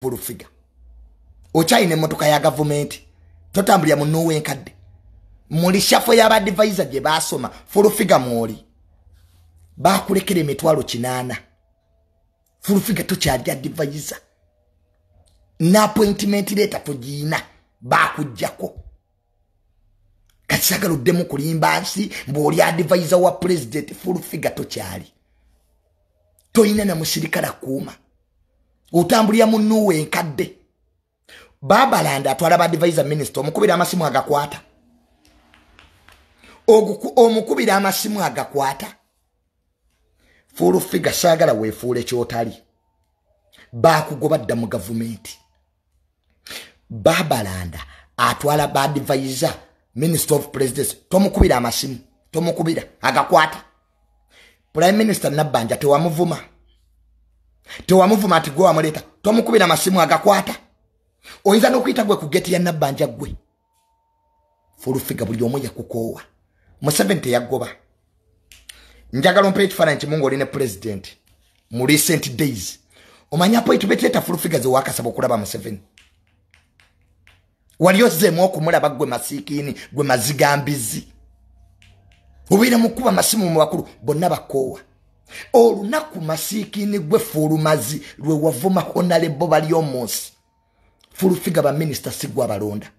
full figure. Ochaine motoka ya government. Totambulya mu Naye enkadde. Muli shafo ya advisor gye basoma full figure muli. Bakulekere emitwalo 8. Full figure tokyali advisor. Na appointment letter togina bakujjako. Kasagalo demo kulimba nsi mboli advisor wa president full figure tokyali. Toyina na musirikala kuuma. Otambulya mu Naye enkadde. Babalanda atwala ba advisor minister omukubira amasimu agakwata. Omukubira amasimu agakwata. Full figure sagala wefuule kyotali. Bakugoba dda mu government. Babalanda atwala ba advisor minister of presidency tomukubira amasimu tomukubira agakwata. Prime minister Nabbanja tewamuvuma ati gwe amuleta tomukubira amasimu agakwata. Oyinza n'okuyita gwe ku geti ya Nabbanja gwe. Full figure buli omu yakukoowa. Museveni teyagoba. Njagala ompe ekifaananyi kimu ng'oli ne president mu recent days. Omanya point beteta full figure ze wakasaba okulaba Museveni. Wali ozzeemu okumulaba gwe masiikini gwe mazigambizi. Obeera mu kuba masimu mu bakulu bonna bakoowa. Olunaku masiikini gwe fulumazi lwe wavuma honorable bali omunsi. Full figure ba minister sigwa balonda.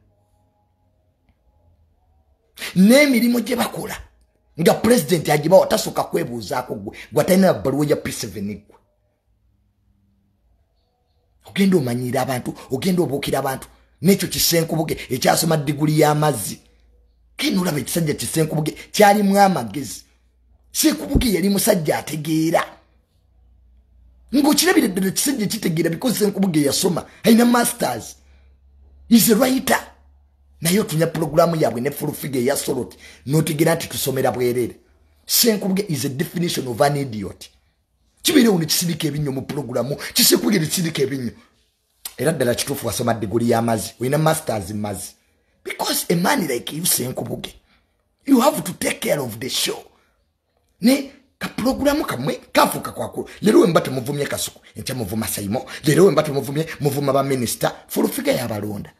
N'emirimu gye bakola nga president agibawo tasoka kwebuuzaako gwe gwatalina bbaluwa ya P7 gwe. Ogenda omanyira abantu ogenda obuukira abantu n'ekyo kisenkubuge ekyasoma diguli y'amazzi. Kino olaba ekisajja kisenkubuge kyalimu amagezi. Senkubuge yali musajja ategeera. Ng'okirabira ddala kisajja kitegeera because Senkubuge yasoma alina masters. Is a writer. Naye otunya programu yabwe ne full figure ya Soroti n'otegeera nti tusomera bwerere. Senkubuge is a definition of an idiot. Kibere uno kisirika ebinyo mu programu Senkubuge kisirika ebinyo. Era ddala kituufu wasoma diguli y'amazzi olina masters in mazzi. Because a man like you Senkubuge, you have to take care of the show. Ne ka programu kamwe kafuka kwako. Lero wembate muvumye Kasuku enkya muvuma Saimo. Lero wembate muvuma ba minister full figure y'abalonda.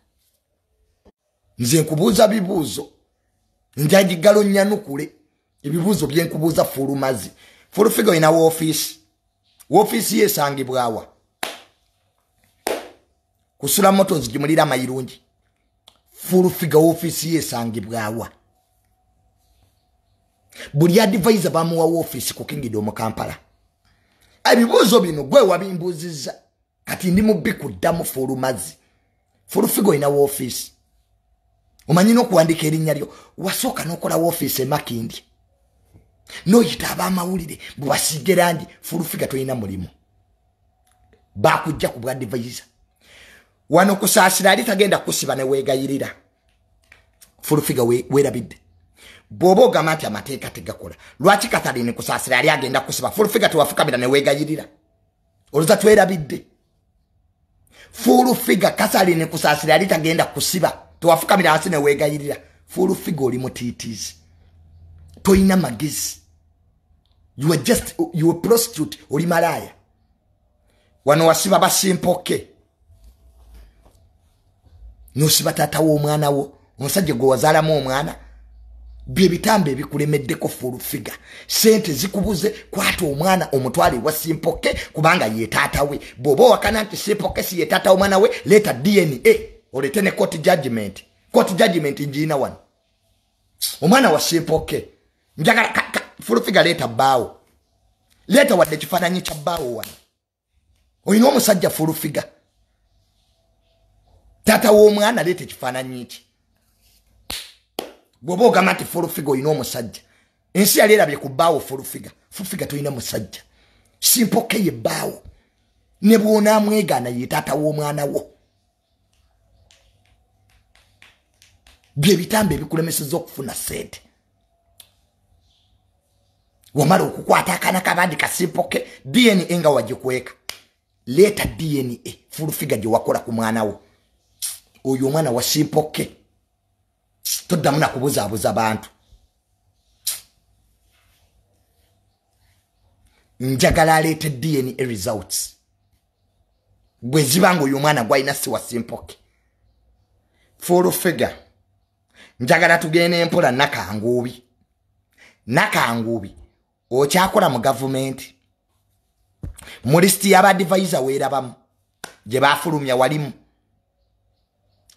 Nze nkubuuza bibuuzo. Njagigalo nyanukule. Ebibuuzo bye nkubuuza fulumazi. Full figure ina office. Office yesangibwawa. Kusula motos gimulira mayirungi. Full figure office yesangibwawa. Buli advisor bamuwa office ku Kingdom mu Kampala. Ebibuuzo bino gwe wabimbuuziza. Kati ndi mubbi kuddamu fulumazi. Full figure ina office. Omanyino kuandika erinnya lyo wasooka n'okola office Makindi. Noyita ab'amawulire bwasiige langi full figure toyina mulimu. Bakujja ku bwa advisor. Wano kusaasira ali tagenda kusiba ne weegayirira. Full figure weerabidde. Bw'oba ogamba nti amateeka tegakola. Lwaki Katharine kusaasira ali agenda kusiba full figure tewafukamira ne weegayirira. Oluza twerabidde. Full figure Katharine kusaasira ali tagenda kusiba. Tuwafukamira hasi ne weegayirira. Full figure oli mutiitizi. Toyina magezi. You are prostitute oli malaya. Wano wasiba basimpoke. Nosiba taata w'omwana wo. Omusajja gwe wazaalamu omwana. Bye bitambe ebikulemeddeko full figure. Sente zikubuze kwata omwana omutwale wa simpoke kubanga ye taata we. Bw'oba wakana nti simpoke si ye taata w'omwana we leta DNA. Olete ne court judgment. Court judgment njina wano. Omwana wa simpoke. Njagala full figure leta bawo. Leta wadde kifaananyi kya bawo wano. Oyina omusajja full figure. Taata w'omwana leta ekifaananyi ki. Bw'oba ogamba nti full figure oyina omusajja. Ensi yali erabye ku bawo full figure. Full figure toyina musajja. Simpoke ye bawo. Ne bw'onaamwegaana ye taata w'omwana wo. Bye bitambe ebikulemesezza okufuna sente. Wamala okukwata akaana kabandi kasimpoke DNA nga wagikweka. Leta DNA full figure gye wakola ku mwana wo. Oyo omwana wa simpoke. Toddamu na kubuzaabuza bantu. Njagala alete DNA results. Gwe zibango y'omwana gwalina si wa simpoke. Full figure. Njagala tugende mpola nakangubi. Nakangubi. Okyakola mu government. Mu listi y'abadvisor weerabamu. Gye baafulumya walimu.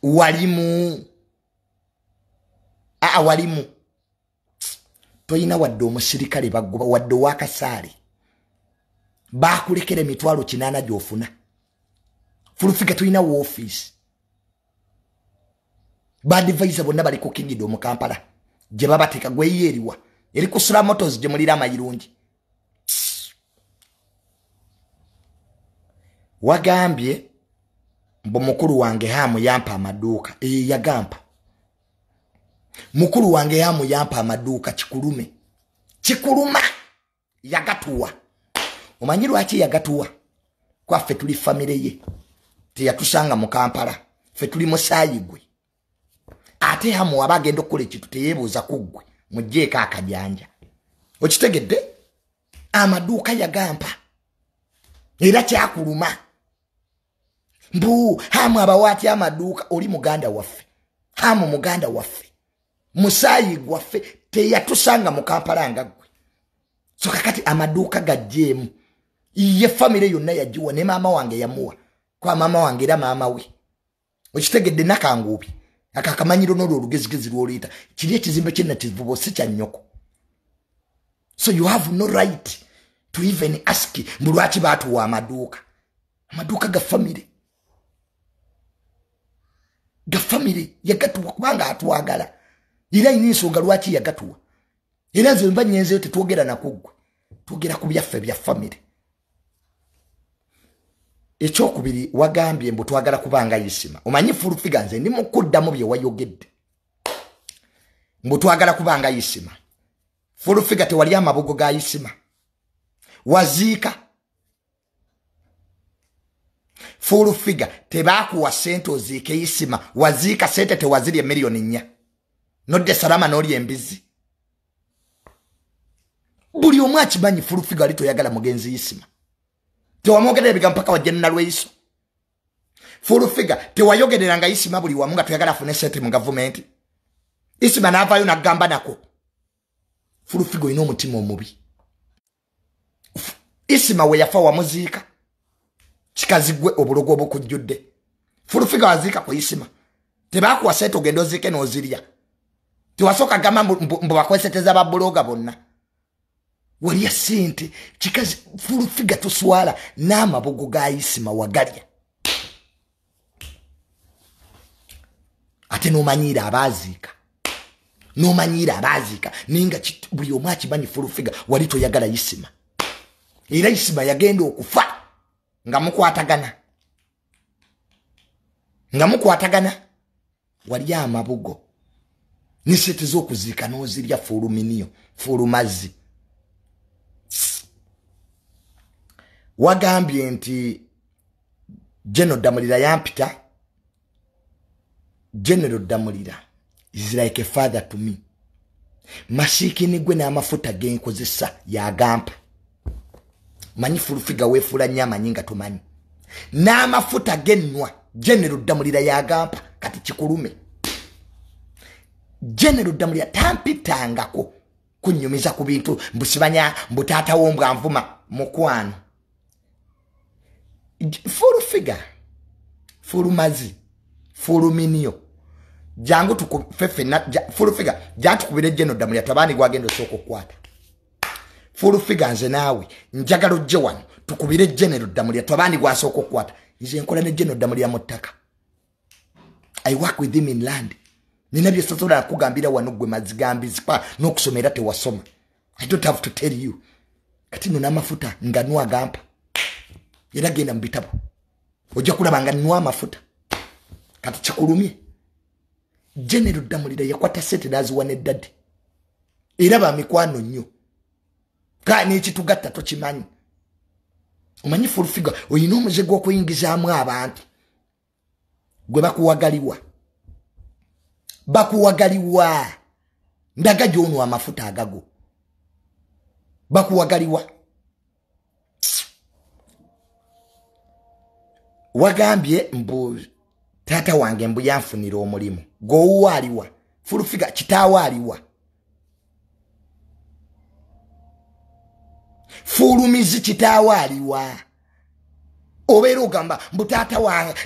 Walimu. Walimu. Toyina wadde omusirikale bagoba wadde wakasaale. Baakulekera emitwalo 8 gy'ofuna. Fulufika toyina wa office. Badvisor bonna bali ku Kingdom mu Kampala. Gye babateeka gwe yeeriwa. Eri kusula motors gye mulira amayirungi. Wagambye mbo mukuru wange hamu yampa amaduuka. Yagampa. Mukuru wange hamu yampa amaduuka Kikulume. Kikuluma yagatuwa. Omanyi lwaki yagatuwa? Kwa ffe tuli family ye. Teyatusanga mu Kampala. Ffe tuli musaayi gwe. Ate hamu wabagenda okukola ekintu teyeebuuza ku ggwe. Mujjeeko akajanja. Okitegedde? Amaduuka yagampa. Era kyakuluma. Mbu hamu abawaati amaduuka oli muganda waffe. Hamu muganda waffe. Musaayi gwaffe teyatusanga mu Kampala nga ggwe. So kakati amaduuka gajjeemu. Ye family yonna yagiwa ne maama wange yamuwa. Kwa maama wange era maama we. Okitegedde nakangubi. Akakamanyiro n'olwo olugezigezi lw'oliita. Kiri ekizimbe ky'ennativubo si kya nnyoko. So you have no right to even ask mbu lwaki baatuwa amaduuka. Amaduuka ga family. Ga family yagatuwa kubanga atwagala. Era ina ensonga lwaki yagatuwa. Era nze mba nyenzeyo tetwogera na kuggwe. Twogera ku byaffe bya family. Ekyokubiri wagambye mbu twagala kubanga yisima. Omanyi Fulufika nze ndi mu kuddamu bye wayogedde. Mbu twagala kubanga yisima. Fulufika tewali amabugo ga yisima. Waziika. Fulufika tebakuwa sente oziike yisima. Waziika sente tewazirye miliyoni 4. Nodde salama n'oli embizi. Buli omu akimanyi Fulufika ali toyagala mugenzi yisima. Tewamwogerera ebigambo mpaka wajja nalweyiso. Fulufika tewayogereranga yisima buli wamu nga toyagala afune sente mu gavumenti. Isima n'avaayo n'agamba nako. Fulufika olina omutima omubi. Isima we yafa wamuziika. Kikazi gwe obulogo obukujjudde. Fulufika waziika ku Isima. Tebaakuwa sente ogenda oziike n'ozirya. Tewasooka gamba mbu bakweseteza babuloga bonna. Waliya sente kikazi Fulufika tuswala n'amabugo ga Isima wagalya. Ate n'omanyira abaziika. N'omanyira abaziika ninga buli omu akimanyi Fulufika wali toyagala Isima. Era Isima yagenda okufa nga mukwatagana. Nga mukwatagana wali amabugo. Nisete z'okuziika n'ozirya Fuluminiyo, Fulumazzi. Wagambye nti General Damulira yampita. General Damulira is like a father to me. Mashikini gwe n'amafuta genkozesa yagampa. Manyi Fulufika weefula nyama nyinga tumanyi. N'amafuta gennwa General Damulira yagampa kati Kikulume. General Damulira tampitangako kunyumiza ku bintu mbusibanya mbutaata wombwa nvuma mukwano. Fulufika, Fulumazi, Fuluminiyo. Jangu tukufefe na Fulufika jantu kubire General Damulira tabani gwagendo soko kwata. Fulufika nze nawe njagalo jje wano tukubire General Damulira tabani gwa soko kwata. Nze nkola ne General Damulira mutaka. I work with him in land. Nina bye sosola kugambira wano gwe mazigambi zipa n'okusomera tewasoma. I don't have to tell you. Kati nuna amafuta nganwa gampa. Era genda mbitabo. Ojja kulaba nga nwa amafuta. Kati Kikulumye. General Damulira yakwata sente naziwa ne daddy. Era ba mikwano nnyo. Ka n'ekitugatta tokimanyi. Omanyi Fulufika oyina omuzege gw'okuyingizaamu abantu. Gwe bakuwagaliwa. Bakuwagaliwa. Ndaga gy'onwa amafuta agago. Bakuwagaliwa. wagambye mbu tata wange mbu yanfunira omulimu gowaliwa full figure kitawaliwa fulumizi kitawaliwa obeera ogamba mbu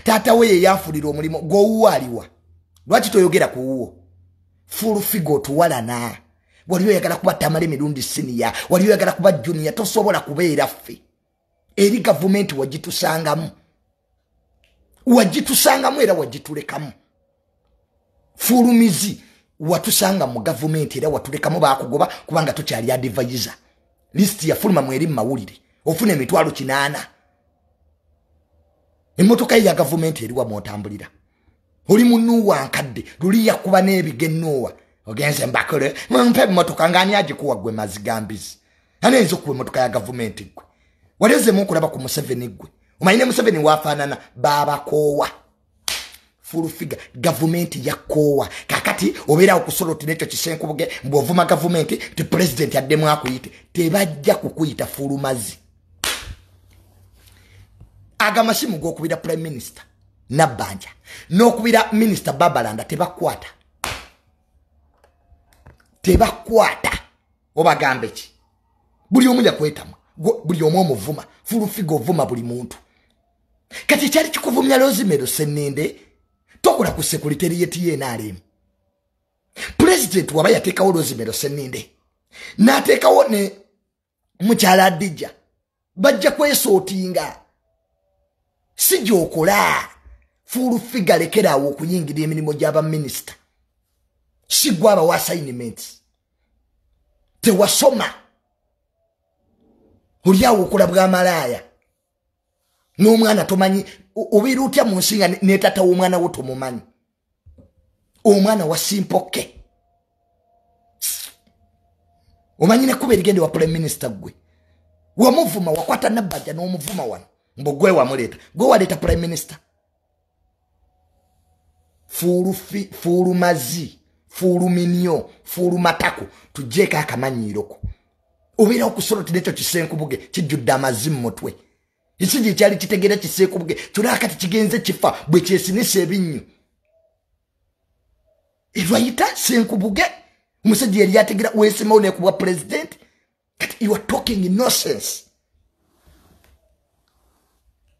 tata we yanfunira omulimu gowaliwa lwaki toyogera kuwo full figure tuwalana waliyo yagala kuba Tamale mirundi senior waliyo yagala kuba junior tosobola kubeera ffe eri government wagitusangamu era wagitulekamu fulumizi watusanga mu government era watulekamu bakugoba kubanga tokyali advisor list ya fulma mweri mawulire ofune emitwalo 8 emotoka ya government eri wa motambulira oli munuwa nkadde luli yakuba n'ebigennowa ogenze mbakole mpe motoka ngani agikuwa gwe mazigambizi anezo kuwe motoka ya government gwe waleze mu kulaba ku Museveni gwe umayine Museveni wafanana baba kowa full figure government yakowa kakati obera okusoloti necho kisenkubuge mbovuma government te president yaddemu akuyite tebajja kukuyita fulumazi agamasimu go kubira prime minister nabanja no kubira minister Babalanda tebakwata obagambe ki buli omu yakwetamu buli omu omuvuma full figure ovuma buli muntu kati kyali kikuvumya Rosemary Senende tokola ku secretariat ye NRM president waba yateekawo Rosemary Senende n'ateekawo ne mukyala Adija bajja kwesootinga si gyokola full figure lekerawo okuyingira emirimu gy'aba minister si gwaba wa assignments tewasoma oliawo okola bwa malaya n'omwana tomanyi obeera otya mu nsinga ne tata w'omwana wo tomumanyi omwana wa simpoke omanyi nekuba erigende wa prime minister gwe wamuvuma wakwata nabajja n'omuvuma wano mbo gwe wamuleeta gwe waleeta prime minister fulu mazi fulu minyo fulu matako tujjeeko akamanyiiroko obeera okusoloti nekyo kisenkubuge kijjudde amazimu mutwe ekiji kyali kitegera kisenkubuge tulakati kigenze kifa bwe kyesinisa ebinnyo erwayita senkubuge omusajja yali yategera weesimawo nekubwa president kati you are talking nonsense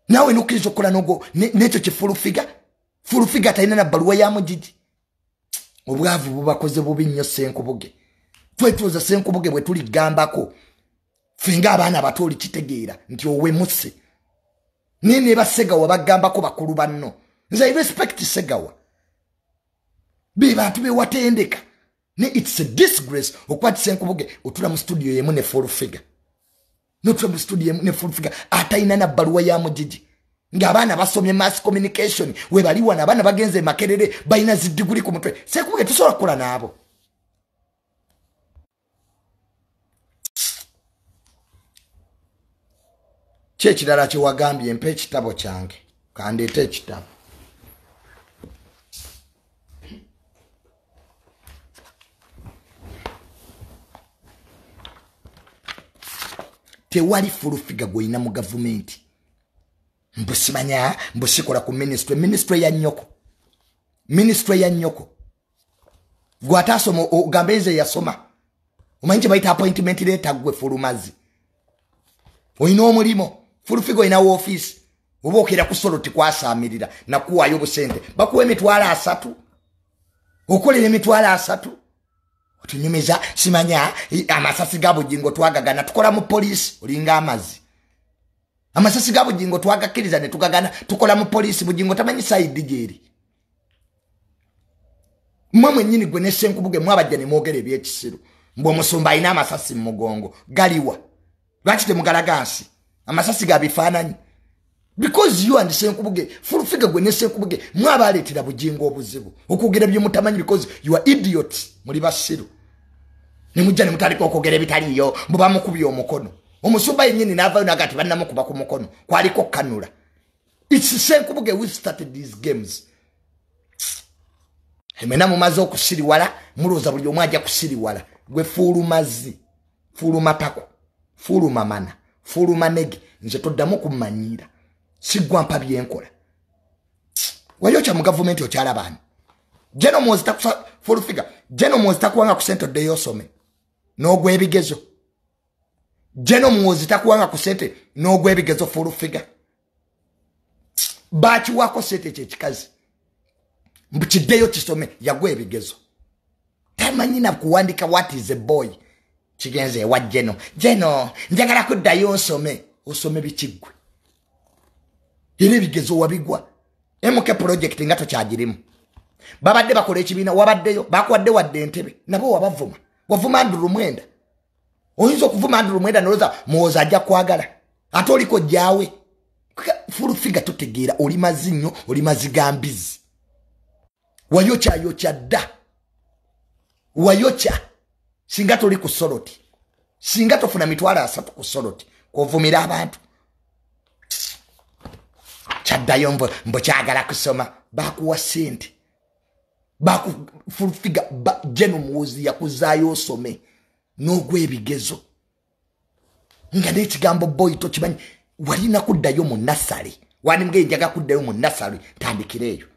nawe nukkiriza okukola nogo nekyo kifulufiga talina na bbaluwa ya mugigi obwavu bubakoze bubi nnyo senkubuge twetuuza senkubuge bwe tuligambako fenga abaana abato oli kitegeera nti owemuse nene basegawa bagambako bakulu banno nze I respect segawa be bantu bewatendeka ne it's a disgrace okwati senkubuge otula mu studio yemu ne full figure notula mu studio yemu ne full figure ataina na bbaluwa ya mugigi ng'abaana basomye mass communication we bali wana abaana bagenze makerere bayina zidiguli ku mutwe senkubuge tusobola kukola naabo kyekirala kye wagambye mpa ekitabo kyange kandeeta ekitabo tewali full figure gw'olina mu gavumenti mbusimanya mbusikola ku ministry ya nnyoko gw'ataasoma ogamba enze yasoma omanyi kye bayita appointment letter gwe fulumazi olina omulimo full figure olinawo office oba okera ku soloti kwasaamirira nakuwaayo obusente bakuwa $3 okolera $3 otunyumiza simanya amasasi ga bugingo twagagana tukola mu police olinga amazi amasasi ga bugingo twagakkiriza ne tugagana tukola mu police bugingo tamanyi side jeri mmwe nnyini gwe ne senkubuge mwabajja ne mwogera ebyekisiru mbwe omusumba alina amasasi mu mugongo galiwa lwaki temugalagansi amasasi ga bifaananyi because you and senkubuge full figure gwe ne senkubuge mwabaleetera bugingo obuzibu okwogera bye mutamanyi because you are idiots muli basiru ne mujja ne mutandika okwogera ebitaliyo mbu bamukubye omukono omusumba yennyini n'avaayo nagati bannamukuba ku mukono kwaliko kanula it's senkubuge we started these games emena mumaze okusiriwala mulooza buli omu ajja kusiriwala gwe fuulu mazzi fuulu matako fuulu mamana fuulu manege nze toddamu kummanyiira siggwa mpa byenkola Wayocha mu government ochala bani. Jeno mozi takusa full figure. Jeno mozi takuwanga ku sente de yosome. No gwe ebigezo. Jeno mozi takuwanga ku sente no gwe ebigezo full figure. Bachi wako sente chechikazi. Mbuchideyo chisome ya gwe ebigezo. Tamanyina kuwandika what is a boy. Chigenze wa jeno. Jeno, njagala kuddayo osome bichigwe. Ile bigezo wabigwa. Emuke project ngato kyagirimu. Babadde bakola ekibina wabaddeyo bakwadde wadde entebe nabo wabavuma. Wavuma nduru mwenda. Oyinza okuvuma nduru mwenda noloza muwoza ajja kwagala. Ate oliko jaawe. Full figure tutegeera oli mazinyo oli mazigambizi. Wayocha dda. Wayocha singa toli ku soroti. Singa tofuna mitwala 3 ku soroti. Kovumira abantu. Chaddayo mbo kyagala kusoma bakuwa sente. Baku full figure jeno muwozi yakuzaayo osome. N'ogwe ebigezo. Nga n'ekigambo boy tokimanyi walina kuddayo mu nasale. Wani mga njaga kuddayo mu nasale tandikireyo.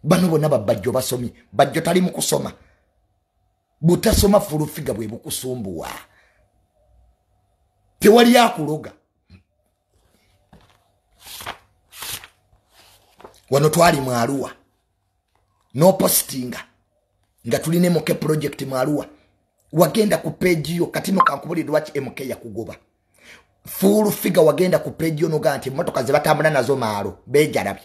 Bano bonna babajjo basomi. Bajjo tali mu kusoma. Butasoma full figure bwe bukusumbuwa. Tewali akuloga. Wano twali mu Arua. No postinga. Nga tuline MK project mu Arua. Wagenda ku page yo katino kankubulira lwaki MK ya kugoba. Full figure wagenda ku page yo noga nti motoka ze batambula nazo maalo bejarabye.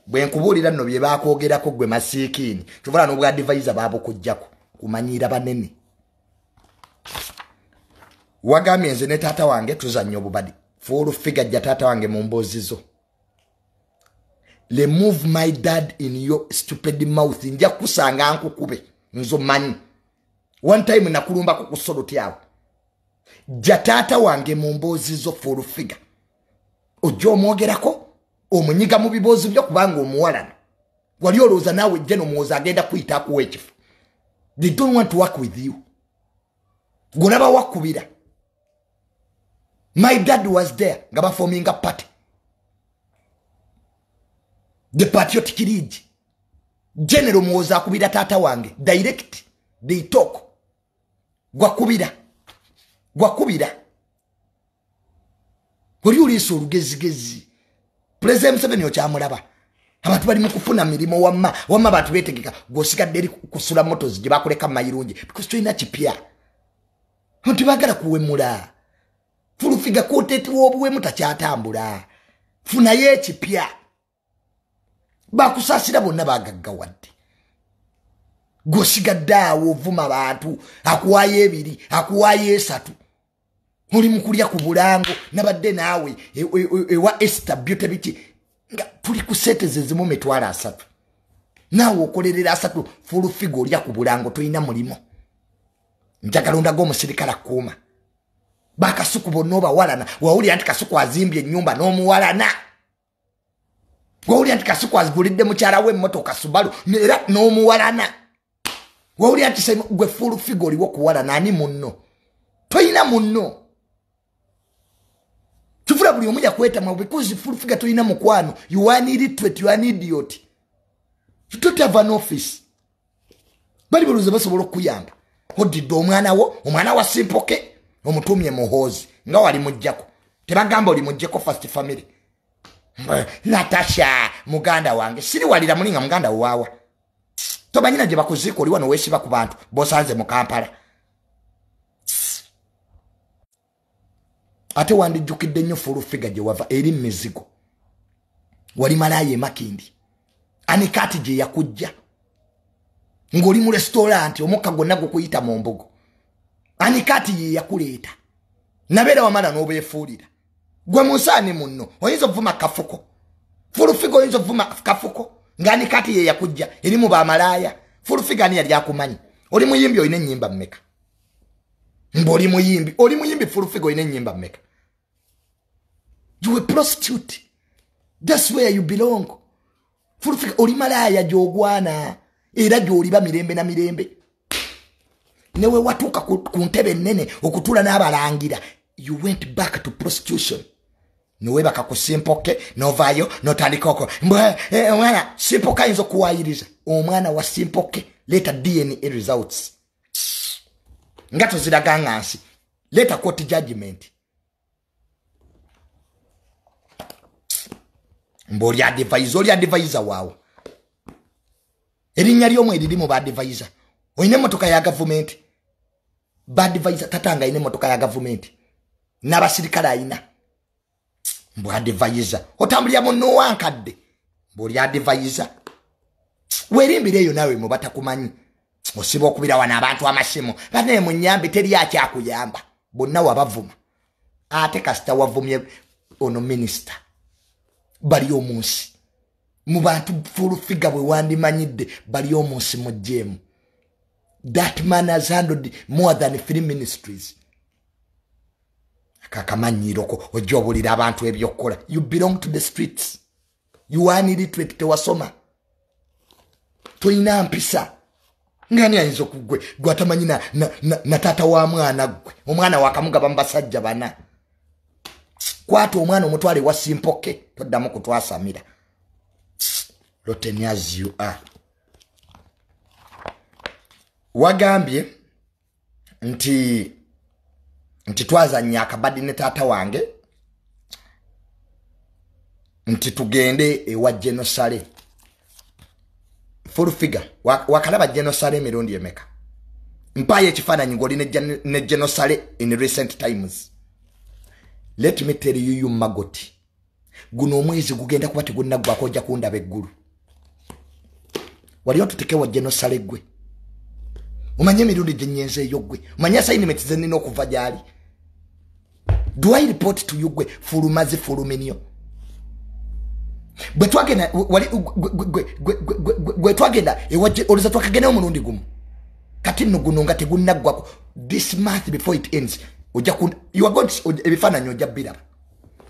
Bwe nkubulira nno bye bakwogerako gwe masikini. Tuvula no bwa advisor babo kujjako kumanyira banene. Wagamye nze ne tata wange tuzannyo bubadi. Full figure ja tata wange mu mbozizo. Remove my dad in your stupid mouth. Nja kusanga nkukube. Nzo manyi. One time nakulumba kukusoloti awo. Jatata wange mu mbozizo full figure. Ojo omwogerako omunyiga mu bibozi byo kubanga omuwalana. Wali olowooza naawe jeno muwoza agenda kuyita akuwa ekifu. They don't want to work with you. Gonaba wakubira. My dad was there. Nga forming a party. The patriotic league. General muwoza akubira tata wange. Direct. They talk. Gwakubira. Oli uliso olugezigezi. President Museveni okyamulaba. Abantu bali mu kufuna mirimo wamma bantu betegeka gosigadde eri kusula moto zije bakuleka mayirungi because tuyina kipya. Nti bagala kuwemula. Full figure koteti wobuwe mutakyatambula. Funa ye kipya. Bakusasira bonna bagaggawadde. Gosigaddawo vuma abantu akuwaye 2 akuwaye 3. Oli mukulya ku bulango nabadde naawe ewa Esther beauty biti nga tuli ku sete zezimu metwala 3. Naawe okolerera 3 full figure olya ku bulango toyina mulimo. Njagala ondaga omusirikala kuuma. Bakasuku bonna obawalana wawuli anti kasuku azimbye ennyumba n'omuwalana. Wawuli anti kasuku azigulidde mukyala we emmotoka Subaru era n'omuwalana. Wawuli anti sema gwe full figure oliwo kuwalana ani munno. Toyina munno. Tufula buli omuja kweta mwa because full figure toyina mukwano. You are an illiterate, you are an idiot. You don't have an office. Bali buluze basobola okuyamba. Odidde omwana wa simpoke omutumye muhozi nga wali mujjako. Tebagamba oli mujjeko first family. Natasha muganda wange siri walira mulinga muganda wawa. Tobanyina gye bakuziko oli wano weesiba ku bantu bosanze mu Kampala. Ate wandijjukidde nnyo full figure gye wava eri mizigo. Wali malaye Makindi. Anikati gye yakujja. Ngoli mu restaurant omukka gonna gukuyita mu mbugo. Anikati ye yakuleeta. Nabeera wamala n'obeefuulira. Gwe musaani munno oyinza ovuma kafuko. Full figure oyinza ovuma kafuko. Ng'anikati ye yakujja eri mu bamalaya. Full figure ani yali akumanyi. Oli muyimbi oyina ennyimba mmeka? Mboli muyimbi. Oli muyimbi full figure oyina ennyimba mmeka? You a prostitute. That's where you belong. Full figure oli malaya gy'ogwana. Era gy'oliba mirembe na mirembe. Newe watuuka ku ntebe nnene okutula n'abalangira. You went back to prostitution. Nowe bakakusimpoke novayo notandikoko mbwe omwana simpoka inzo kuwayiriza omwana wa simpoke leta DNA results ngato ziraga ngansi leta court judgment mboli advisor wawo erinya lyomwe liri mu advisor oyine motoka ya government bad advisor tatanga ine motoka ya government n'abasirikale ayina mbu advisor otambulya munno wankadde mboli advisor werimbire eyo nawe mu batakumanyi osiba okubira wana abantu amasimu bane mu nyambi teri akyakuyamba bonna wabavuma ate kasita wavumye ono minister bali omunsi mu bantu full figure bwe wandimanyidde bali omunsi mu jemu. That man has handled more than 3 ministries. Kakamanyiroko ojobulira abantu ebyokola. You belong to the streets. You are illiterate tewasoma. Toyina mpisa. Ngani ayinza kugwe gwatamanyi na tata wa mwana gwe. Omwana wakamuga bambasajja bana. Kwata omwana omutwale wa simpoke toddamu kutwasamira. Rotten as you are. Wagambye nti twaza nyaka badi ne tata wange nti tugende ewa genocide full figure wakalaba genocide mirundi emeka mpaye ekifaananyi ngoli ne genocide in recent times. Let me tell you magoti guno omwezi gugenda kuba tegunnagwako ojja kundaba eggulu wali otutekewa genocide gwe umanye mirundi jenyenze yogwe umanye assignment ze nino okuva gyali. Do I report to you gwe fulumazi fuluminio bwe twagenda wali gwe twagenda ewaje oliza twakagenda omulundi gumu kati no guno nga tegunnagwako this month before it ends ojja ku you are going to ebifaananyi ojja bbira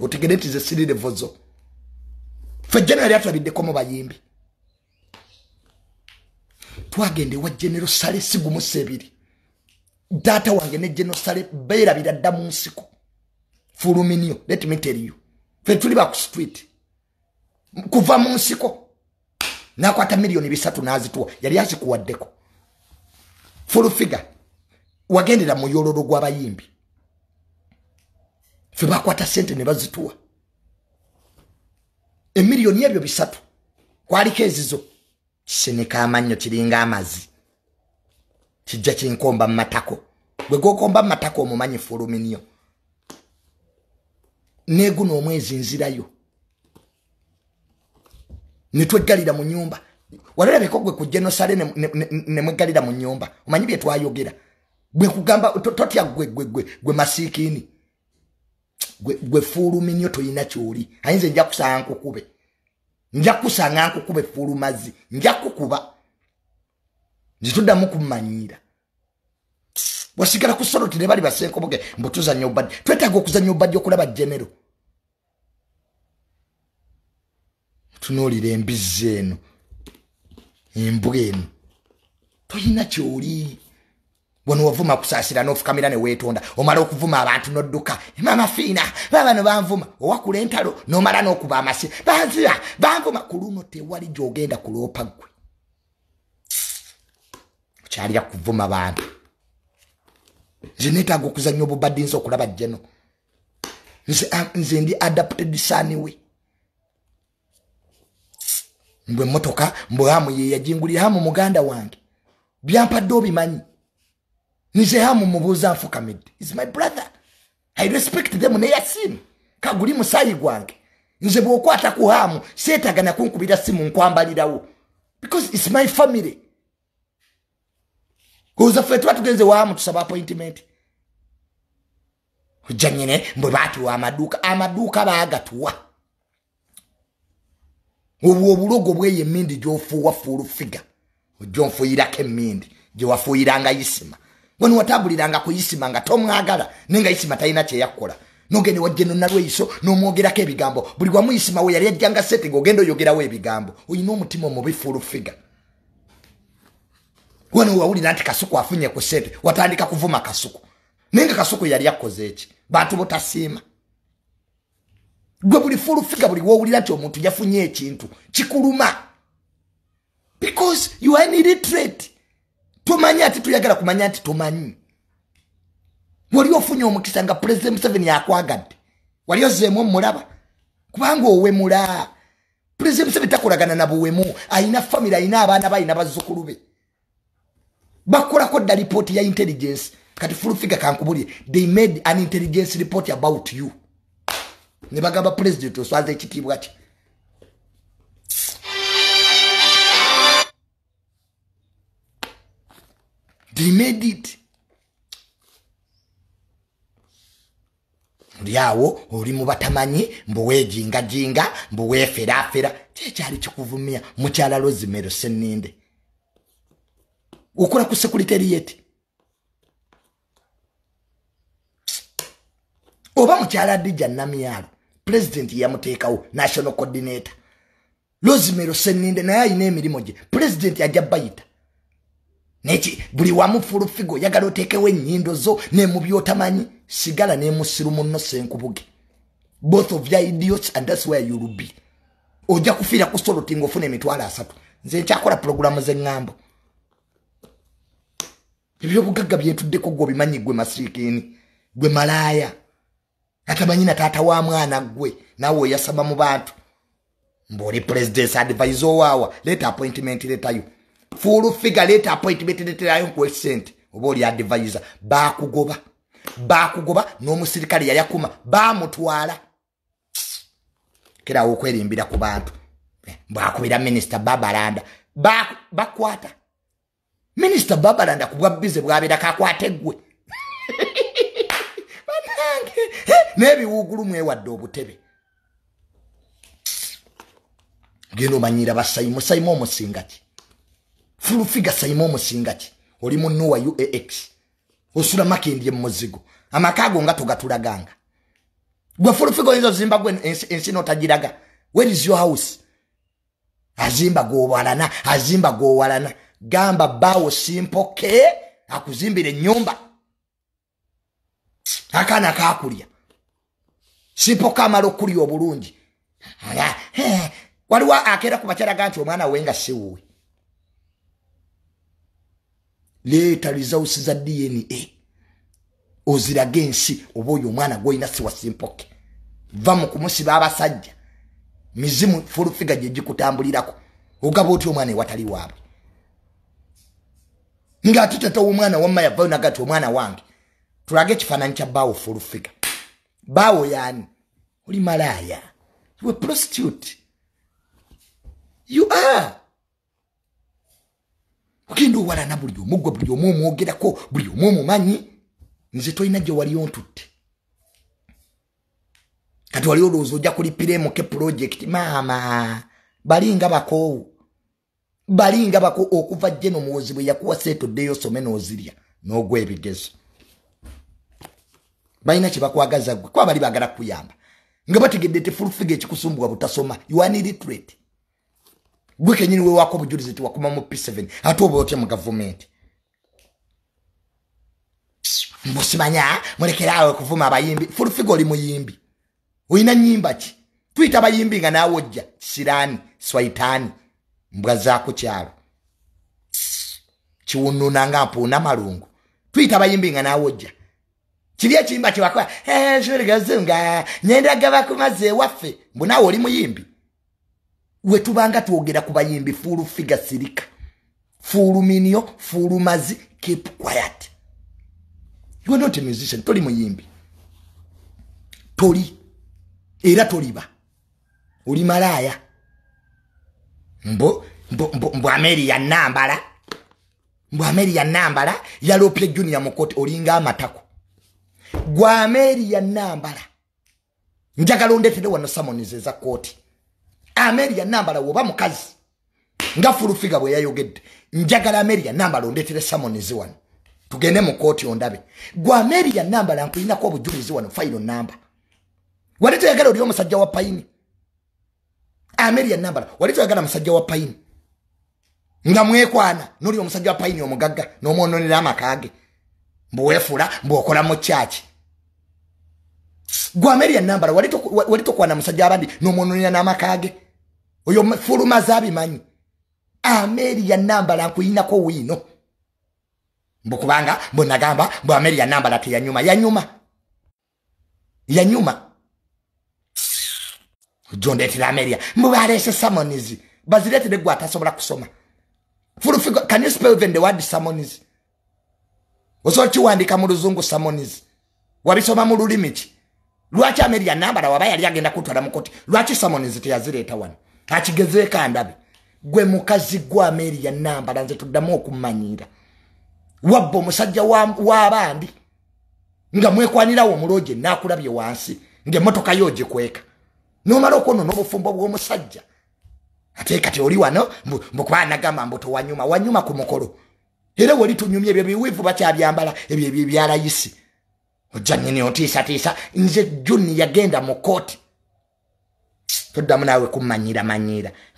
otegedeti ze sirire vozo fe general atwabidde komo bayimbi twagende wa general sale sigumu sebiri data wange ne general sale beera bidadda mu nsiko fuluminio. Let me tell you fe tuli ba ku street kuva mu nsiko nakwata milioni 3 nazituwa yali azikuwaddeko full figure wagendera mu yololo gw'abayimbi fe bakwata sente ne bazituwa emilioni ebyo 3 kwaliko ezizo sinika amanyo kiringa amazi kijja kinkomba matako bwe gokomba matako omumanyi fuluminio neguno omwezi nzirayo nitwegalira mu nyumba walabeko gwe ku genocide ne mwegalira mu nyumba omanyi bye twayogera bwe kugamba totya gwe masikini gwe fuluminio toyina kyoli ayinze nja kusanga nkukube nja kusanga nkukube fulumazi nja kukuba nzituddamu kumanyira wasigala ku soroti ne bali basenko boge mbutuza nyobadi twetaga okuzanya obadi okulaba genero tunolire embize eno embwe eno toyina kyoli wano wavuma kusasira n'ofukamira ne weetonda omala okuvuma abantu n'odduka mama fiina babano banvuma owakula entalo n'omala n'okuba amasi banzira banvuma ku luno tewali gy'ogenda kuloopa ggwe kyalira kuvuma bantu nze neetaaga okuzannya obubadde nsi okulaba jjeno nze ndi adapted saniwe mbwe motoka mbwe hamu ye yajingulira hamu muganda wange byampadde obimanyi nze hamu mubuuza nfukamidde is my brother I respect them ne yasimu kaguli musayi gwange nze bw'okwata ku hamu seetaaga nakunkubira simu nkwambalirawo because it's my family. Kuza fetwa tugenze wa hamu tusaba appointment ujanyine mbwe batu wa amaduka baagatuwa obulogo bweye mindi gyofuwa fulu figa ojonfuyirako emindi gyewafuuyiranga yisima wano watabuliranga kuyisima nga tomwagala nenga yisima talina kyeyakola nogende wajjeno nalweiso n'omwogerako ebigambo buli wamu yisima we yali ajjanga sete ng'ogenda oyogerawo ebigambo oyina omutima omubi fulu figa wano wawulira nti kasuku afunye ku sente watandika kuvuma kasuku nenga kasuku yali akoze eki bantu botasiima Gwe buli full figure buli wowulira nti omuntu yafunye ekintu kikuluma. Because you are illiterate. Tomanyi ati tuyagala kumanya nti tomanyi. Wali ofunye omukisa nga President Museveni yakwagadde. Wali ozeemu mulaba. Kubanga owemula. President Museveni takolagana na buwemu. Ayina family, ayina abaana bayina bazzukulu be. Bakolako dda report ya intelligence. Kati full figure kankubulye. They made an intelligence report about you. Ne bagamba president oswaza ekitiibwa kye. They made it. Liawo oli mubatamanyi mbuwe jinga mbuwe fera kyali kikuvumia mukyala Lozimero Seninde okola ku secretariat oba mukyala Dija Namyalo president yamuteekawo national coordinator Lozimero Seninde naye ayina emirimu gye president ajja bayita neki buli wamu full figure yagala oteekewo ennyindo zo ne mu byotamanyi sigala ne musiru munno Senkubuge. Both of you idiots, and that's where you will be. Oja kufira ku solo tingo fune emitwalo 3. Nze nchakola programu z'engambo. Ebyo bugagga byetuddeko gwe bimanyi gwe masirikini. Gwe malaya. Atamanyi na tata wa mwana gwe nawe yasaba mu bantu. Mboli president advisor wawa leta appointment leta you. Full figure leta appointment leta you ku sent. Oboli advisor bakugoba n'omusirikale yayakuma bamutwala kera okwerimbira ku bantu bakubira minister Babalanda bakwata minister Babalanda kubwa bize bwabera kakwate gwe banange nebiwugulu mwewadde obutebe geno manyira basayimo sayimo omusingaki full figure sayimo omusingaki oli munno wa UAX osula makindi muzigo amakago nga togatulaganga gwe full figure izo Zimbabwe ensi notagiraga. Where is your house? Azimba go walana gamba bawo simple ke akuzimbire nyumba akana kakulya simple kamalo kuli obulungi waliwa akera kubachara ganti omwana wenga siwe leta results za DNA ozirage ensi oboyo omwana gwoyina siwa simpoke vamu kumusiba abasajja mizimu full figure gye gikutambulirako ogaba oti omwana ewatali waabwe nga atutata omwana wamma yavayo nagati omwana wange tulage ekifaananyi kya bawo full figure bawo yani oli malaya you a prostitute you are Ukindo wala na buli omugwa buli omwogerako buli omumanyi nze toyina gye wali ontutte kati wali olowooza ojja kulipiremu ke project mama balinga bako okuva jeno muwozi bwe yakuwa setoddeyo some n'ozirya n'ogwa ebigezo balina kye bakwagaza gwe kuba bali baagala kuyamba nga bategedde te full figure ekikusumbwa butasoma you are illiterate gwe kenyini we wako bujulizi ti wakuma mu P7 ate oba otya mu government mbusimanya mulekerawe kuvuma abayimbi full figure oli muyimbi oyina nyimba ki tuyita abayimbi nga naawe ojja sirani swaitani mbwa zaako kyalo kiwununa nga mpuuna malungu tuyita abayimbi nga naawe ojja kiri ekiyimba kiwakola shirigazunga nyenda gaba ku mazzi ewaffe mbu naawe oli muyimbi we tubanga twogera ku bayimbi full figure sirika full minio full mazi keep quiet. You are not a musician. Toli muyimbi. Toli. Era toliba. Oli malaya. Mbo ameri ya nambala. Mbo ameri ya nambala. Yalopye junior mukoti olinga amatako. Gwa ameri ya nambala. Njagala ondetede wano samonizeza koti. Ameri ya nambala woba mukazi. Nga full figure bwe yayogedde. Njagala ameri ya nambala ondetede samonize wano. Tugende mu koti ondabe. Gwa ameri ya nambala nkulina kwa bujulizi wano final number. Walito yagala oli omusajja wa payini. Ameri ya nambala. Walito yagala musajja wa payini. Nga mwekwana. Noli omusajja wa payini omugagga. N'omwononera amakage. Mbuwefula. Mbuokola mu chachi. Gwa Mary Nambala walito kwa na musajja abandi n'omunonera n'amakage. Oyo fuluma zabimanyi. Mary Nambala nkuyinako wino. Mbukubanga mbonagamba bwa Mary Nambala teyanyuma yanyuma. Jondeti la Mary mbalese summons bazilete de gwata sobola kusoma. Can you spell even the word summons? Osoti wandika mu luzungu summons. Wabisoma mu lulimi ki? Lwaki Mary Nambala waba yali agenda kutwala mukoti? Lwaki summons teyazireta wano? Akigezeka ndabe. Gwe mukazi gwa Mary Nambala nze tuddamu okumanyira. Wabbo musajja w'abandi nga mwekwanirawo omuloje nakulabye wansi ng'emmotoka yoje kweka nomala okono n'obufumbo bw'omusajja ate kati oli wano mbukuba nagamba mbuto wanyuma ku mukolo era wali tunyumye ebyo biwivu bakyabyambala ebyo ebyalayisi ojja nnyini otiisatiisa nze Juni yagenda mu kooti tuddamu naawe kumanyira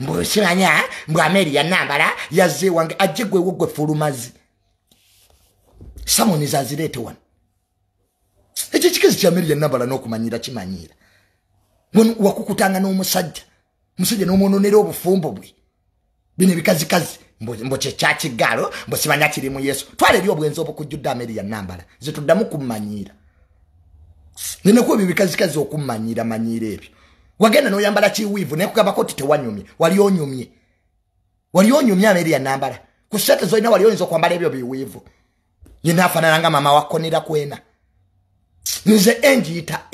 mbusiranya mbwa Mary Nambala yazze wange ajje gwe fulumazi Someone is azirete one. Echi chikizi cha Mary Nambala n'okumanyira kimanyira. Wakukutanga n'omusajja. Musajja n'omunonera obufumbo bwe. Bine bikazi mbo chechachi galo mbo sibanya kiri mu Yesu. Twale lyo bwenzo obukujjudda Mary Nambala. Ze tuddamu kumanyira. Nene ko bikazi okumanyira ebyo. Wagenda n'oyambala kiwivu ne kugamba ko titewanyumye. Wali onyumye Mary Nambala. Kusete zoina wali oyinza kwambala ebyo biwivu. Yinafanana mama wakonera kwena. Nze enjita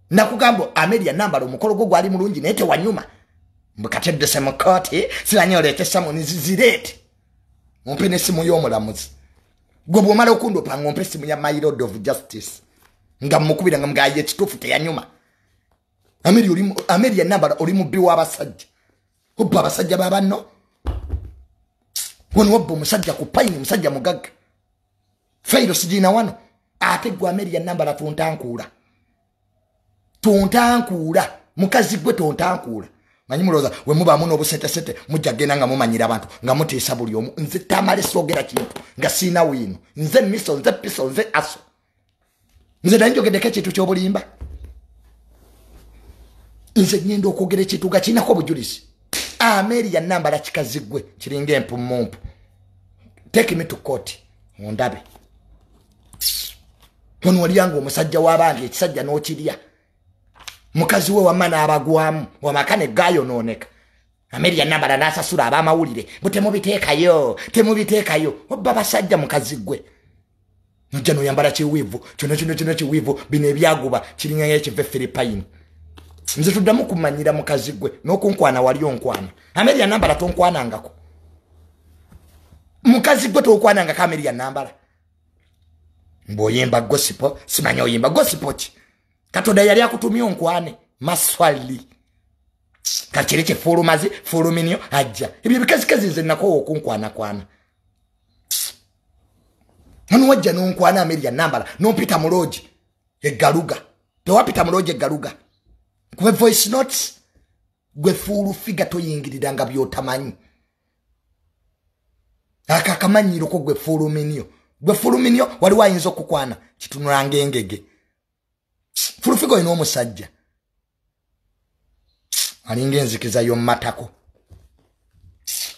nakugamba Mary Nambala omukolo gwo gwali mulungi nete wanyuma. Mbukatedde se mukoti silanyolete samoni zizirete. Mumpe nesimu y'omulamuzi. Gwe bwomala okundopa ngompe esimu ya my Lord of Justice. Nga mukubira nga mgaye ekituufu teyanyuma. Mary Nambala oli mubbi w'abasajja. Obba abasajja babanno. Wono wabba omusajja ku payini musajja mugagga. Fairo sijina wano. Ate gwa Mary Nambala tontankula. Mukazi gwe tontankula. Manyi muloza we muba muno obusete mujja genda nga mumanyira abantu nga mutiisa buli omu. Nze Tamale sogera kintu nga sina wino. Nze miso nze piso nze aso. Nze danjogedeko ekintu ky'obulimba. Nze ngenda okwogera ekintu nga kinako obujulisi. Mary Nambala kikazi gwe kiringa empumumpu. Take me to court. Ondabe. Ono waliyangu omusajja w'abandi ekisajja n'okirya. Mukazi we wamana abagwamu wamakane gayo noneka. Mary Nambala n'asasula abamawulire. Temubiteekayo. Obba basajja mukazi gwe. Nojja n'oyambala kiwivu. Kino kiwivu bino ebyaguba kiringa ekive Philippine. Nze tuddamu kumanyira mukazi gwe n'okunkwana wali onkwana. Mary Nambala tonkwanangako. Mukazi gwe tokwananga Mary Nambala. Mboyemba gossipo simanya oyimba gossipo ki. Katoda yali akutumya onkwane maswali. Kachiri che fuluminio ajja. Ebyo bikazi nze nako okunkwana. Ano wajja n'onkwana Mary Nambala n'opita muloji eggaluga. Tewapita muloji eggaluga. Kwe voice notes gwe fulu figa toyingirira nga byotamanyi. Akakamanyiro ko gwe fuluminio. Gwe fuluminio wali wayinza okukwana kitunulanga engege. Fulufigo ino omusajja. Alinga enzikiza y'omatako.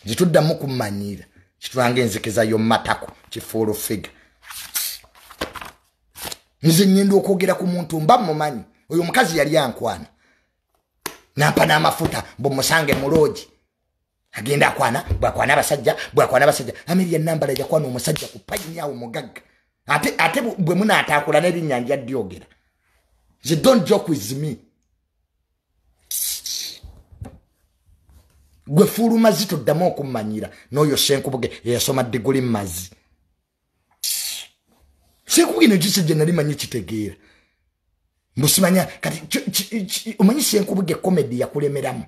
Zituddamu kumanyira. Kitunulanga enzikiza y'omatako kifulufiga. Nze ngenda okwogera ku muntu mba mumanyi. Oyo mukazi yali ankwana. Nampa n'amafuta mbumusange muloji. Agenda akwana, bwakwana abasajja. Mary Nambala yakwana omusajja ku payini awo mugagga. Ate bwe munaatakula n'ebinnyanja dyogera. You don't joke with me. Gwe fulu mazito damo okumanyira. N'oyo Senkubuge yasoma degree mazi. Senkubuge n'ekise gye nali manyi kitegeera. Musimanya kati omanyi Senkubuge comedy yakulemeramu.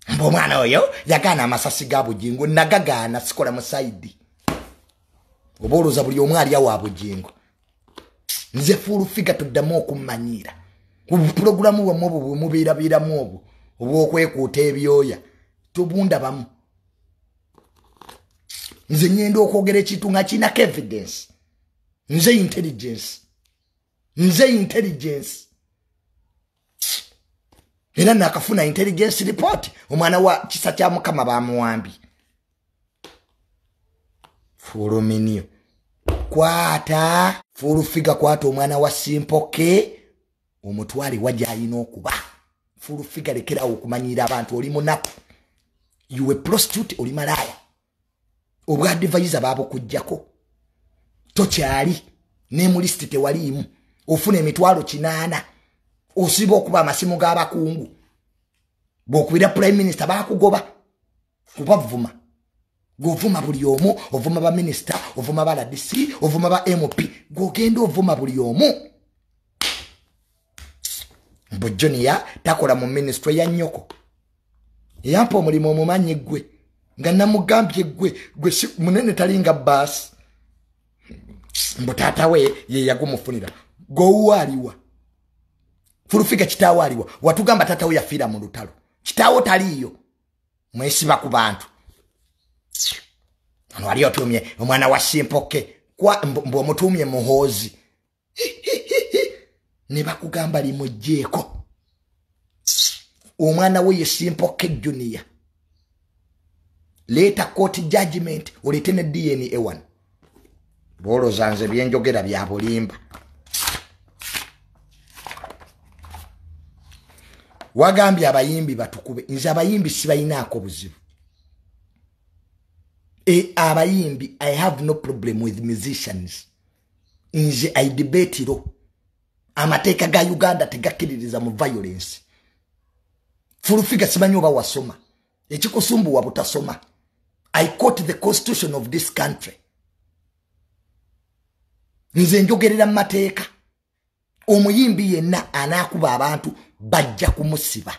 Mbomwana oyo yagana amasasi ga bujingo nagagana sikola musaidi. Oboloza buli omwali awo abujingo. Nze fulu figa tuddamu okumanyira. Ku programu wa mobo mubeera mobo obwokwekuuta ebyoya tubunda bamu. Nze ngenda okwogera ekintu nga kinako evidence. Nze intelligence. Era nakafuna intelligence report. Omwana wa kisa kya Mukama bamuwambi. Fulu minio. Kwata. Fulu figa kwata omwana wa Simpoke. Omutwali wajja alina okuba. Fulu figa lekera okumanyira abantu oli munaku. You a prostitute oli malaya. Obwa advisor babo kujjako. Tokyali. Ne mu list tewalimu. Ofuna emitwalo 8. Osiba okuba amasimu g'abakungu. Bw'okubira prime minister bakugoba. Kubavuma. Govuma buli omu, ovuma ba minister, ovuma ba DC, ovuma ba MP. Gogenda ovuma buli omu. Bojonia takola mu ministry ya Nkoko. Yampa omulimo omumanyi gwe. Nga namugambye gwe munene talinga basi. Mbutata we ye yagumufunira. Go waliwa. Fulufiga kitawo aliwa. Watugamba tata we yafira mu lutalo. Kitawo taliyo. Mwesiba ku bantu. Ano wali otumye omwana wa Simpoke. Kwa mbo mutumye muhozi. Ne bakugamba limujjeko. Omwana we Simpoke Junior. Later court judgment olitene DNA 1. Bolo zanze byenjogera bya bulimba. Wagambye abayimbi batukube. Nze abayimbi sibayinaako buzibu. Abayimbi, I have no problem with musicians. Nze I debate ro. Amateeka ga Uganda tegakiririza mu violence. Fulufiga simanyi oba wasoma. Ekikusumbu wa butasoma. I quote the constitution of this country. Nze njogerera mateeka. Omuyimbi yenna anakuba abantu bajja kumusiba.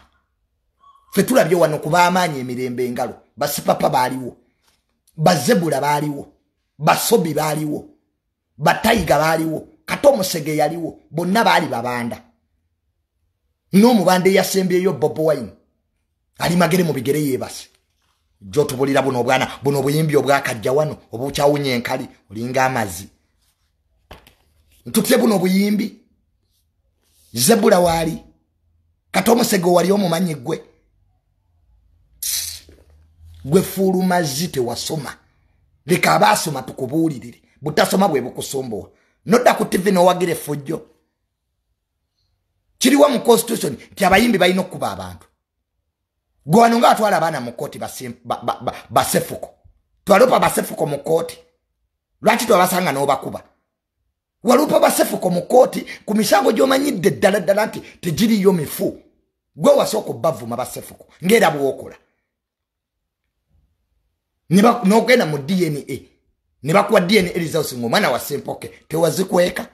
Fe tulabye wano kuba amaanyi emirembe engalo. Basipapa baaliwo. Bazebula baaliwo. Basobi baaliwo. Batayiga baaliwo. Katomosege yaliwo. Bonna baali babanda. N'omubande yasembyeyo Bobo Wine. Ali magere mu bigere yebase. Jo tubulira buno bwana buno buyimbi obwakajja wano obukyawunye enkali olinga amazi. Ntutye buno buyimbi. Zebula wali. Katomosego wali omumanyi gwe. Gwe fulu mazite wasoma. Leka abasoma tukubulirire. Butasoma bwe bukusombowa. Nodda ku TV no wagire fujjo. Kiriwa mu constitution ti abayimbi balina okuba abantu. Gwano nga atwala abaana mu koti basefuko. Twalopa basefuko mu koti. Lwaki twabasanga n'obakuba. Walupa basefuko mu koti ku misango gy'omanyidde ddala nti tegiriyo mifu. Gwe wasooka bavuma basefuko ng'era bw'okola. N'ogenda mu DNA. Ne bakuwa DNA results ng'omwana wa Simpoke tewazikweka.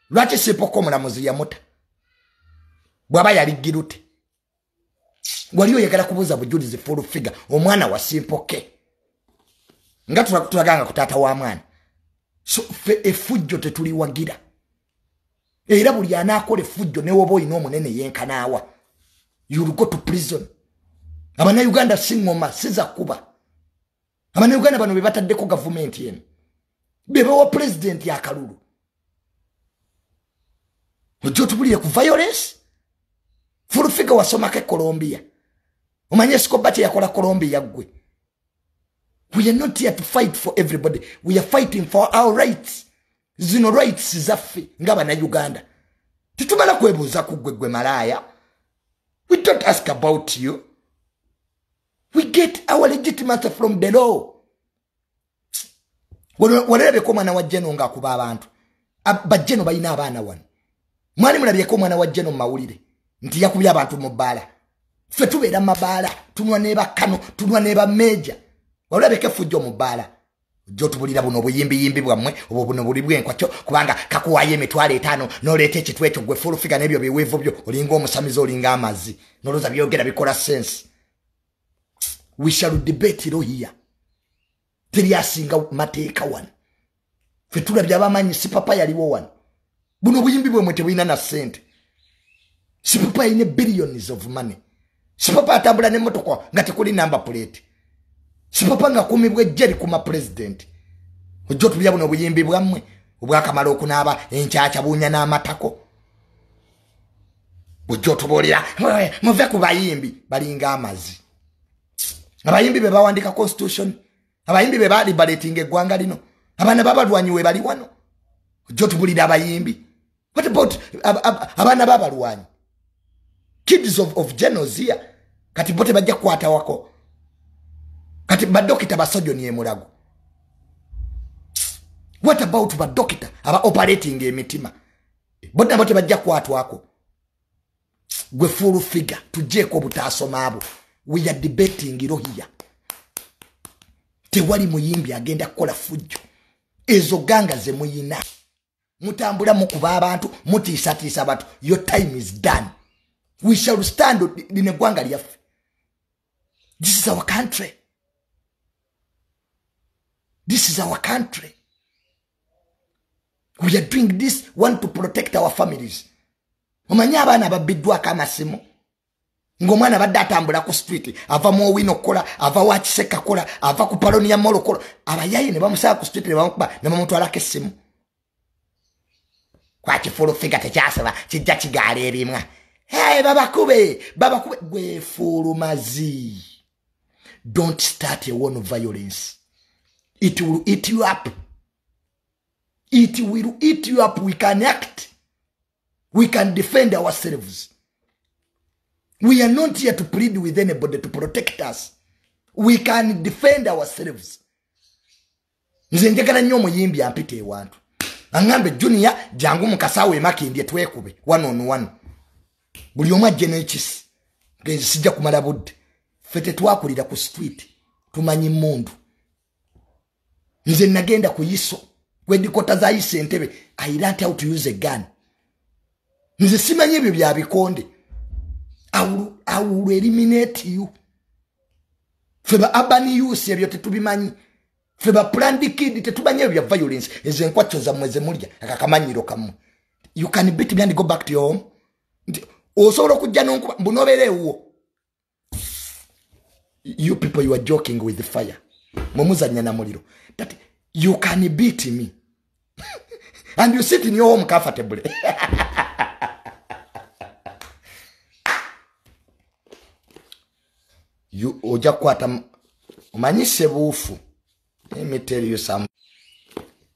Lwaki Simpoke omulamuzi yamuta? Bw'aba yali girute. Waliyo yagala kubuza bujulizi fulu figa omwana wa Simpoke. Nga tulaganga ku taata wa mwana. So fe efujjo tetuliwagira. Era buli anakola efujjo ne wobo ino omunene yenkanaawa. You will go to prison. Abana Uganda singoma siza kuba. Abana Uganda bano bebataddeko government yenu. Bebawa president ya kalulu. Ojo tubuliye ku violence. Fulu figa wasoma ke Colombia. Omanye Escobar yakola Colombia gwe. We are not here to fight for everybody. We are fighting for our rights. Zino rights zaffe ngaba na Uganda. Tutumala kwebuza kugwegwe malaya. We don't ask about you. We get our legitimacy from the law. Walebe ko mwana wa Jeno nga kuba abantu. Bajeno bayina abaana wano. Mwani mulabye ko mwana wa Jeno mawulire. Nti yakubya abantu mu bala. Ffe tubeera mabala, tunwa neba kano, tunwa neba meja. Walabeke fujjo mu bala. Jo tubulira buno buyimbi bwamwe obo buno buli bwenkwacho kubanga kakuwaye emitwalo 5 nolete ekitwe ekyo gwe fulu figa nebyo biwevu byo olinga omusamizo olinga amazi noloza byogera bikola sense. We shall debate it here. Teriasinga mateeka wan. Fetula byabamanyi sipapa yaliwo wan. Buno buyimbi bwemwe tebulina na sente. Sipapa ine billions of money. Sipapa atambula ne motoka nga tekuli number plate. Sipapa nga kumibwe jeri kuma president. Ojjo tubya buno buyimbi bwammwe obwakamala okunaaba enchacha bunya n'amatako. Ojjo tubolera muve ku bayimbi balinga amazi. Abayimbi be bawandika constitution, abayimbi be bali liberating eggwanga lino, abana babalwanyi bali wano. Ojjo tubulira abayimbi. What about abana babalwanyi? Kids of genocide kati bote bajja kwata wako. Kati badokita basojo ni emulago. What about badokita aba operating emitima? Bote bote bajja kwata wako. Gwe full figure tujeko butasoma abo. We are debating iro here. Tewali muyimbi agenda kola fujjo. Ezo ganga ze muyina. Mutambula mukuba abantu, mutiisatiisa abantu. Your time is done. We shall stand in a gwanga lyaffe. This is our country. This is our country. We are doing this want to protect our families. Omanya abana babiddwa kamasimu. Ngomwana badde atambula ku street, ava mu wino kola, ava wa kiseka kola, ava ku paloni ya molo kola. Abayayi ne bamusaka ku street ne bamukuba ne bamutwala kesimu. Kwa kifulu figa tekyasaba kijja kigaala erimwa. Hey babakube gwe fulu mazi. Don't start a one of violence. It will eat you up. It will eat you up. We can act. We can defend ourselves. We are not here to plead with anybody to protect us. We can defend ourselves. Nze njagala nnyo omuyimbi ampite ewantu. Angambe Junior jangu mukasawe makindye twekube 1-on-1. Buli omu ajje n'ekisi. Ngenze sijja kumala budde. Fete twakulira ku street. Tumanyi mundu. Nze nagenda ku yiso. Kwedikota za yise entebe. I learned how to use a gun. Nze simanyi ebyo bya bikonde. I will eliminate you. Feba abani use ebyo tetubimanyi. Feba planned kid tetumanyi ebyo bya violence. Eze nkwacho za mweze mulya akakamanyiro kamu. You can beat me and go back to your home. Osobola kujja n'onkuba mbunobere uwo. You people, you are joking with the fire. Mumuzanya na muliro. That you can beat me. And you sit in your home comfortably. You oja kwata umanyi sebuufu. Let me tell you something.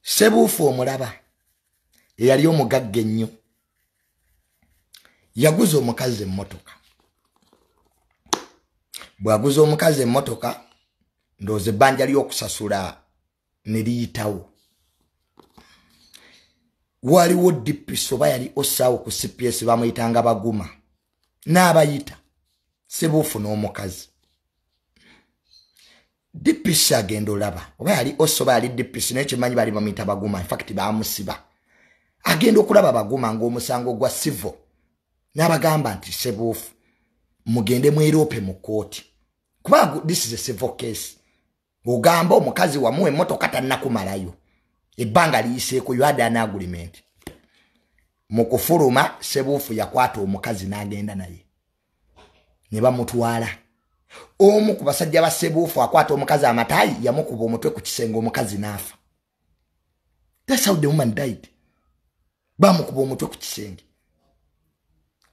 Sebuufu omulaba eyali omugagga ennyo yaguza omukazi emmotoka. Bwaguza omukazi emmotoka ndooze ebbanja ly'okusasula ne liyitawo. Waliwo DPS oba yali osaawo ku CPS bamuyitanga Baguma n'abayita sebuufu n'omukazi. DPS agenda olaba oba yali osoba yali DPS n'ekimanyi bali bamuyita Baguma. In fact bamusiba. Agenda okulaba Baguma ng'omusango gwa civil. N'abagamba nti sebuufu mugende mwerope mu kooti. Kuba this is a civil case. Ogamba omukazi wamuwe emmotoka tannakumalayo. Ebbanga liyiseeko you had an agreement. Mu kufuluma sebuufu yakwata omukazi n'agenda naye. Ne bamutwala. Omu ku basajja ba sebuufu akwata omukazi amatayi yamukuba omutwe ku kisenge omukazi n'afa. That's how the woman died. Bamukuba omutwe ku kisenge.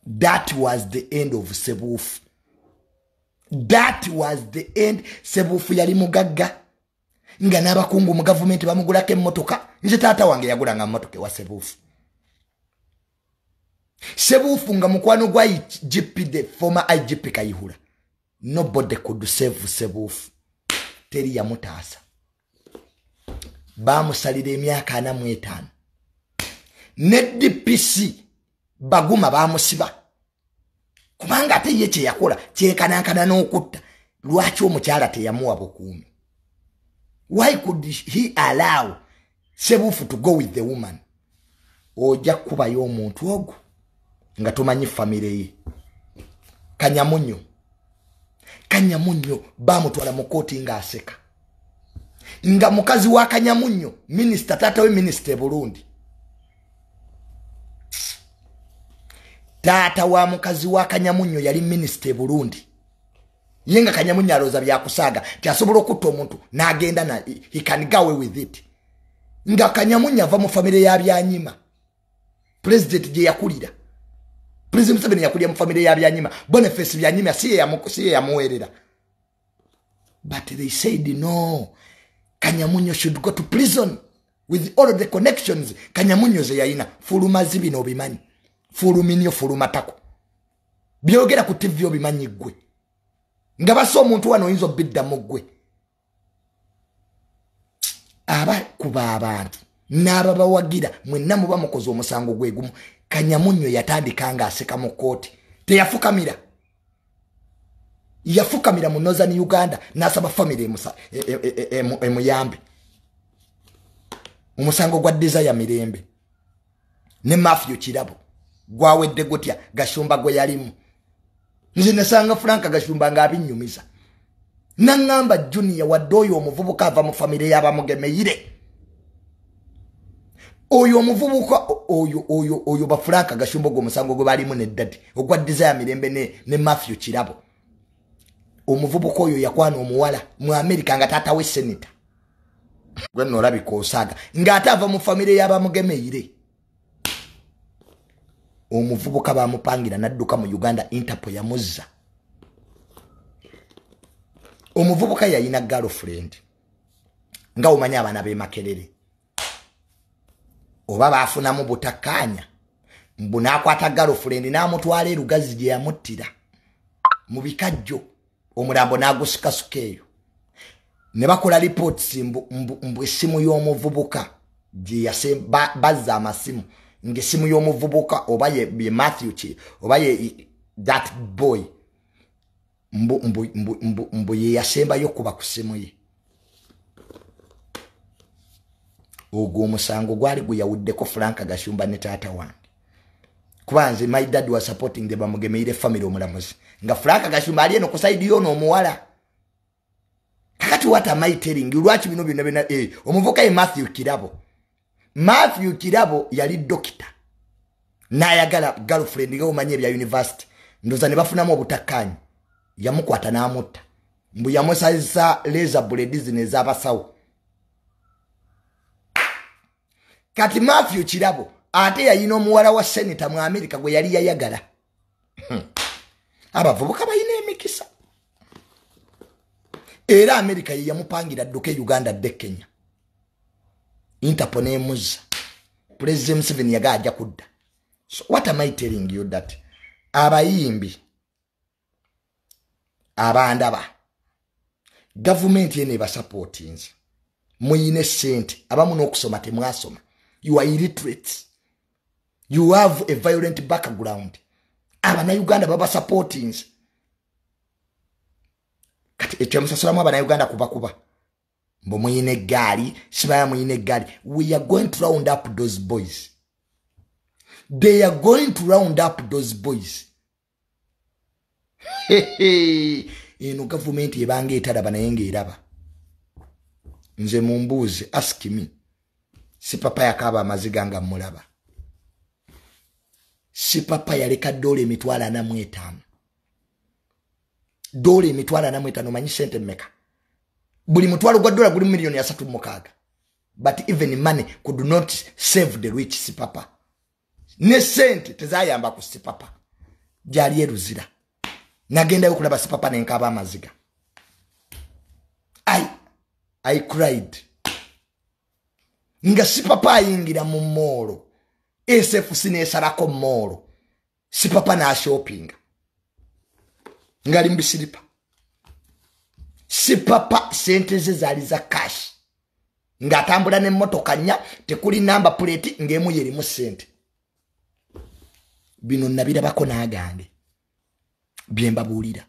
That was the end of sebuufu. That was the end. Sebuufu yali mugagga. Nga n'abakungu mu government bamugulako emmotoka. Nze taata wange yagulanga mmotoka wa sebuufu. Sebuufu nga mukwano gwa IGP, the former IGP Kayihura. Nobody could save sebuufu. Teri yamutaasa. Bamusalira emyaka 45. Ne DPC Baguma bamusiba. Kubanga ate ye kye yakola kyekanankana n'okutta. Lwaki omukyala teyamuwa bukuumi? Why could he allow sebuufu to go with the woman? Ojja kubayo omuntu ogwo nga tumanyi famire ye. Kanyamunyo bamutwala mu kooti ng'aseka. Nga mukazi wa Kanyamunyo minister taata we minister Burundi. Taata wa mukazi wa Kanyamunyo yali minister Burundi. Yenga Kanyamunyo aloza byakusaaga. Kyasobola okutta omuntu n'agenda na he can go away with it. nga Kanyamunya ava mu family ya Byanyima president je yakulira president Museveni yakulira mu family ya Byanyima Boniface Byanyima siye yamuwerera but they said no Kanyamunya should go to prison with all of the connections Kanyamunya ze yaina fuluma zibino obimanyi fuluminyo fuluma tako byogera ku TV obimanyi gwe nga baso omuntu wano oyinza bidda mu gwe aba kuba abantu n'aba bawagira mwenna muba mukoze omusango gwegumu Kanyamunya yatandika nga aseka mu kooti teyafukamira yafukamira mu Northern Uganda n'asaba family emuyambe umusango gwa Desire Mirembe ne Mafio Kirabo gwawedde gutya Gashumba gwe yalimu nze nasanga Franka Gashumba nga abinyumiza nangamba Junior wadoyo omuvubuka ava mu family y'abamugemeire oyo omuvubuka oyo ba Franka Gashumba gwo musango gwe balimu ne Daddy ogwa Desire Mirembe ne Mafio Kirabo omuvubuka oyo yakwana omuwala mu America nga tata we senator gwe nolabika osaga nga atava mu family y'abamugemeire omuvubuka bamupangira nadduka mu Uganda Interpol yamuzza omuvubuka yayina girlfriend nga omanya abana be Makerere oba bafuna mu butakanya mbuna akwata girlfriend n'amutwala erugazi gye yamuttira mu bikajjo omulambo n'agusikasukeeyo ne bakola reports mbu essimu y'omuvubuka gye yasemba bazza amasimu ngesimu y'omuvubuka oba ye Matthew chi oba ye that boy mbu ye yasemba yokuba kusimu ye ogwo musango gwali guyawuddeko Franka Gashumba ne taata wange kubanze my dad was supporting the bamugemeire family omulamuzi nga Franka Gashumba ali eno kusaidi yono omuwala kakati what am I telling you lwaki bino omuvubuka ye Matthew Kirabo yali dokita n'ayagala girlfriend nga omanye bya university ndoza ne bafunamu obutakanyi yamukwata n'amutta mbu yamusazisa laser blades n'ezabasawo kati Matthew Kirabo ate yayina omuwala wa senator mu America gwe yali yayagala abavubuka bayina emikisa era America ye yamupangira dduke Uganda de Kenya Interpol nemuza President Museveni yagaja kudda. So what am I telling you that abayimbi abandaba government yene ba supporting muyine sente abamu n'okusoma temwasoma you are illiterate you have a violent background abana Uganda baba supporting kati ekyamusasolamu abana Uganda kuba mbo muyine gali sibaya muyine gali we are going to round up those boys they are going to round up those boys eno government yebange etalaba naye ng'eraba nze mumbuuze ask me si papa yakaba amaziga nga mulaba si papa yaleka dola emitwalo 45 dola emitwalo 45 manyi sente mmeka buli mutwalo gwa dola guli milioni 3.6 but even money could not save the rich si papa ne sente tezayamba ku si papa jali eruzira nagenda yokulaba si papa nenkaba amaziga I cried nga si papa ayingira mu moro SF sinesarako moro si papa na shopping ngali mbisiripa si papa sente ze zali za cash nga atambula ne motoka nya tekuli number plate ngemu yeri mu sente bino nabirabako nagange byemba bulira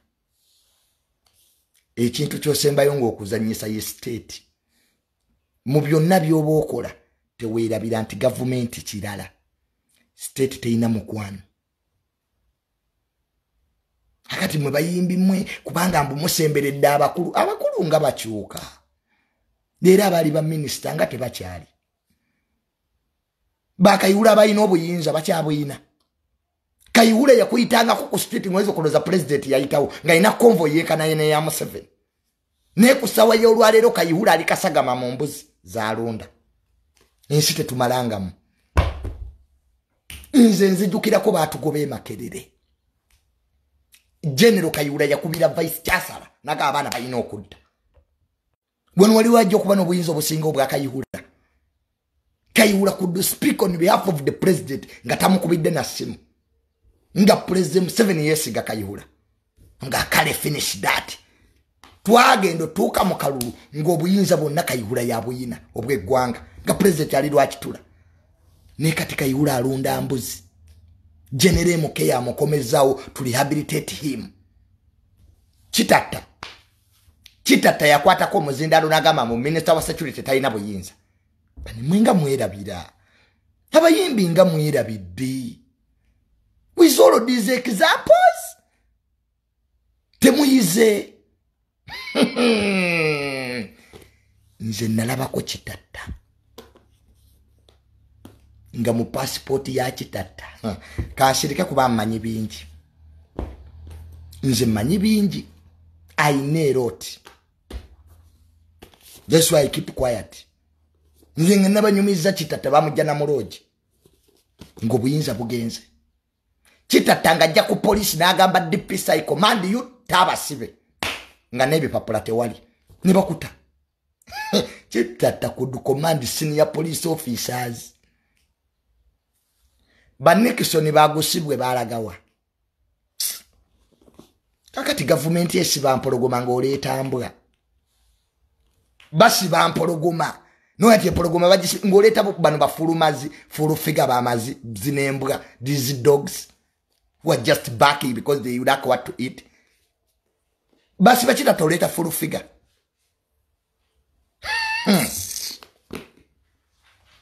ekintu kyosembayo ng'okuzanyisa ye state mu byonna byoba okola teweerabira nti government kirala state teina mukwano akati mwe bayimbi mwe kubanga mbu musemberedde abakulu nga bakyuka era abali ba minister nga tebakyali bakayula bayina obuyinza bakyabuyina Kayihura yakuyitanga ku street ngwezo kuloza president yayitawo nga ina convoy yekana yene ya Museveni ne kusawa yo lwalero Kayihura alikasagama mu mbuzi za alonda ensi tetumalangamu nze nzijukirako baatugobe makerere General Kayihura yakubira vice chancellor naga abaana balina okudda bwenu wali wajja okuba n'obuyinza obusinga obwa Kayihura could speak on behalf of the president nga tamukubidde na simu nga president 7 years ga Kayihura nga kale finish that twagendo tuka mu kalulu ng'obuyinza bonna Kayihura yabuyina obw'eggwanga nga president ali lwakitula ne kati Kayihura alunda mbuzi General Mukeya amukomezaawo to rehabilitate him Chitata yakwatako omuzindalo n'agamba mu minister wa security talina buyinza bani mwenga mwerabira abayimbi nga mwerabidde with all of these examples temuyize nze nalabako Chitata nga mu passport ya Chitata kashirika kuba manyi bingi nze manyi bingi I know lot. That's why I keep quiet. Nze nabanyumiza Chitata bamujja na muroji ngo buyinza bugenze Chitata ngajja ku police n'agamba DPSI command you tabasibe nga n'ebipapula tewali ne bakuta Chitata could command senior police officers Banikisoni bagusibwe balagawa kakati government yesi bampologoma ng'oleeta mbwa basi bampologoma no ati pologoma bagisi ng'oleeta bano bafulumazi fulufiga bamazi zinembwa these dogs who are just barking because they lack what to eat basi bachita toleta fulufiga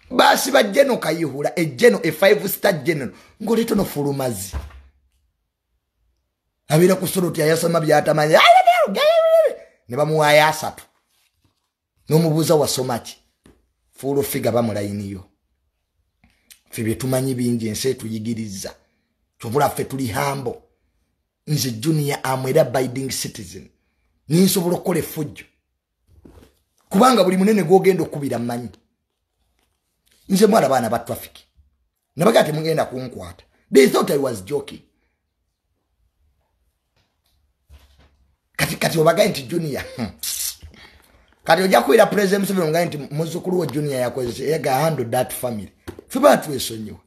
basi ba General Kayihura a 5-star general ng'oleeta no fulumazi abira kusoroti ayasoma byatamanya ne bamuwaya asatu nomubuza wasomachi full figure bamulayiniyo fibye tumanyi bingi ense tuyigiriza tubula ffe tuli hambo nze junior amwera abiding citizen ninsobola okole fujjo kubanga buli munene gwogenda okubira manyi nze mwala baana ba traffic nabagate mugenda kunkwata they thought I was joking kati obaga nti junior kati ojja kuira president Museveni nga nti muzukulu wa junior yakoze yaga handle that family fiba twesonyiwa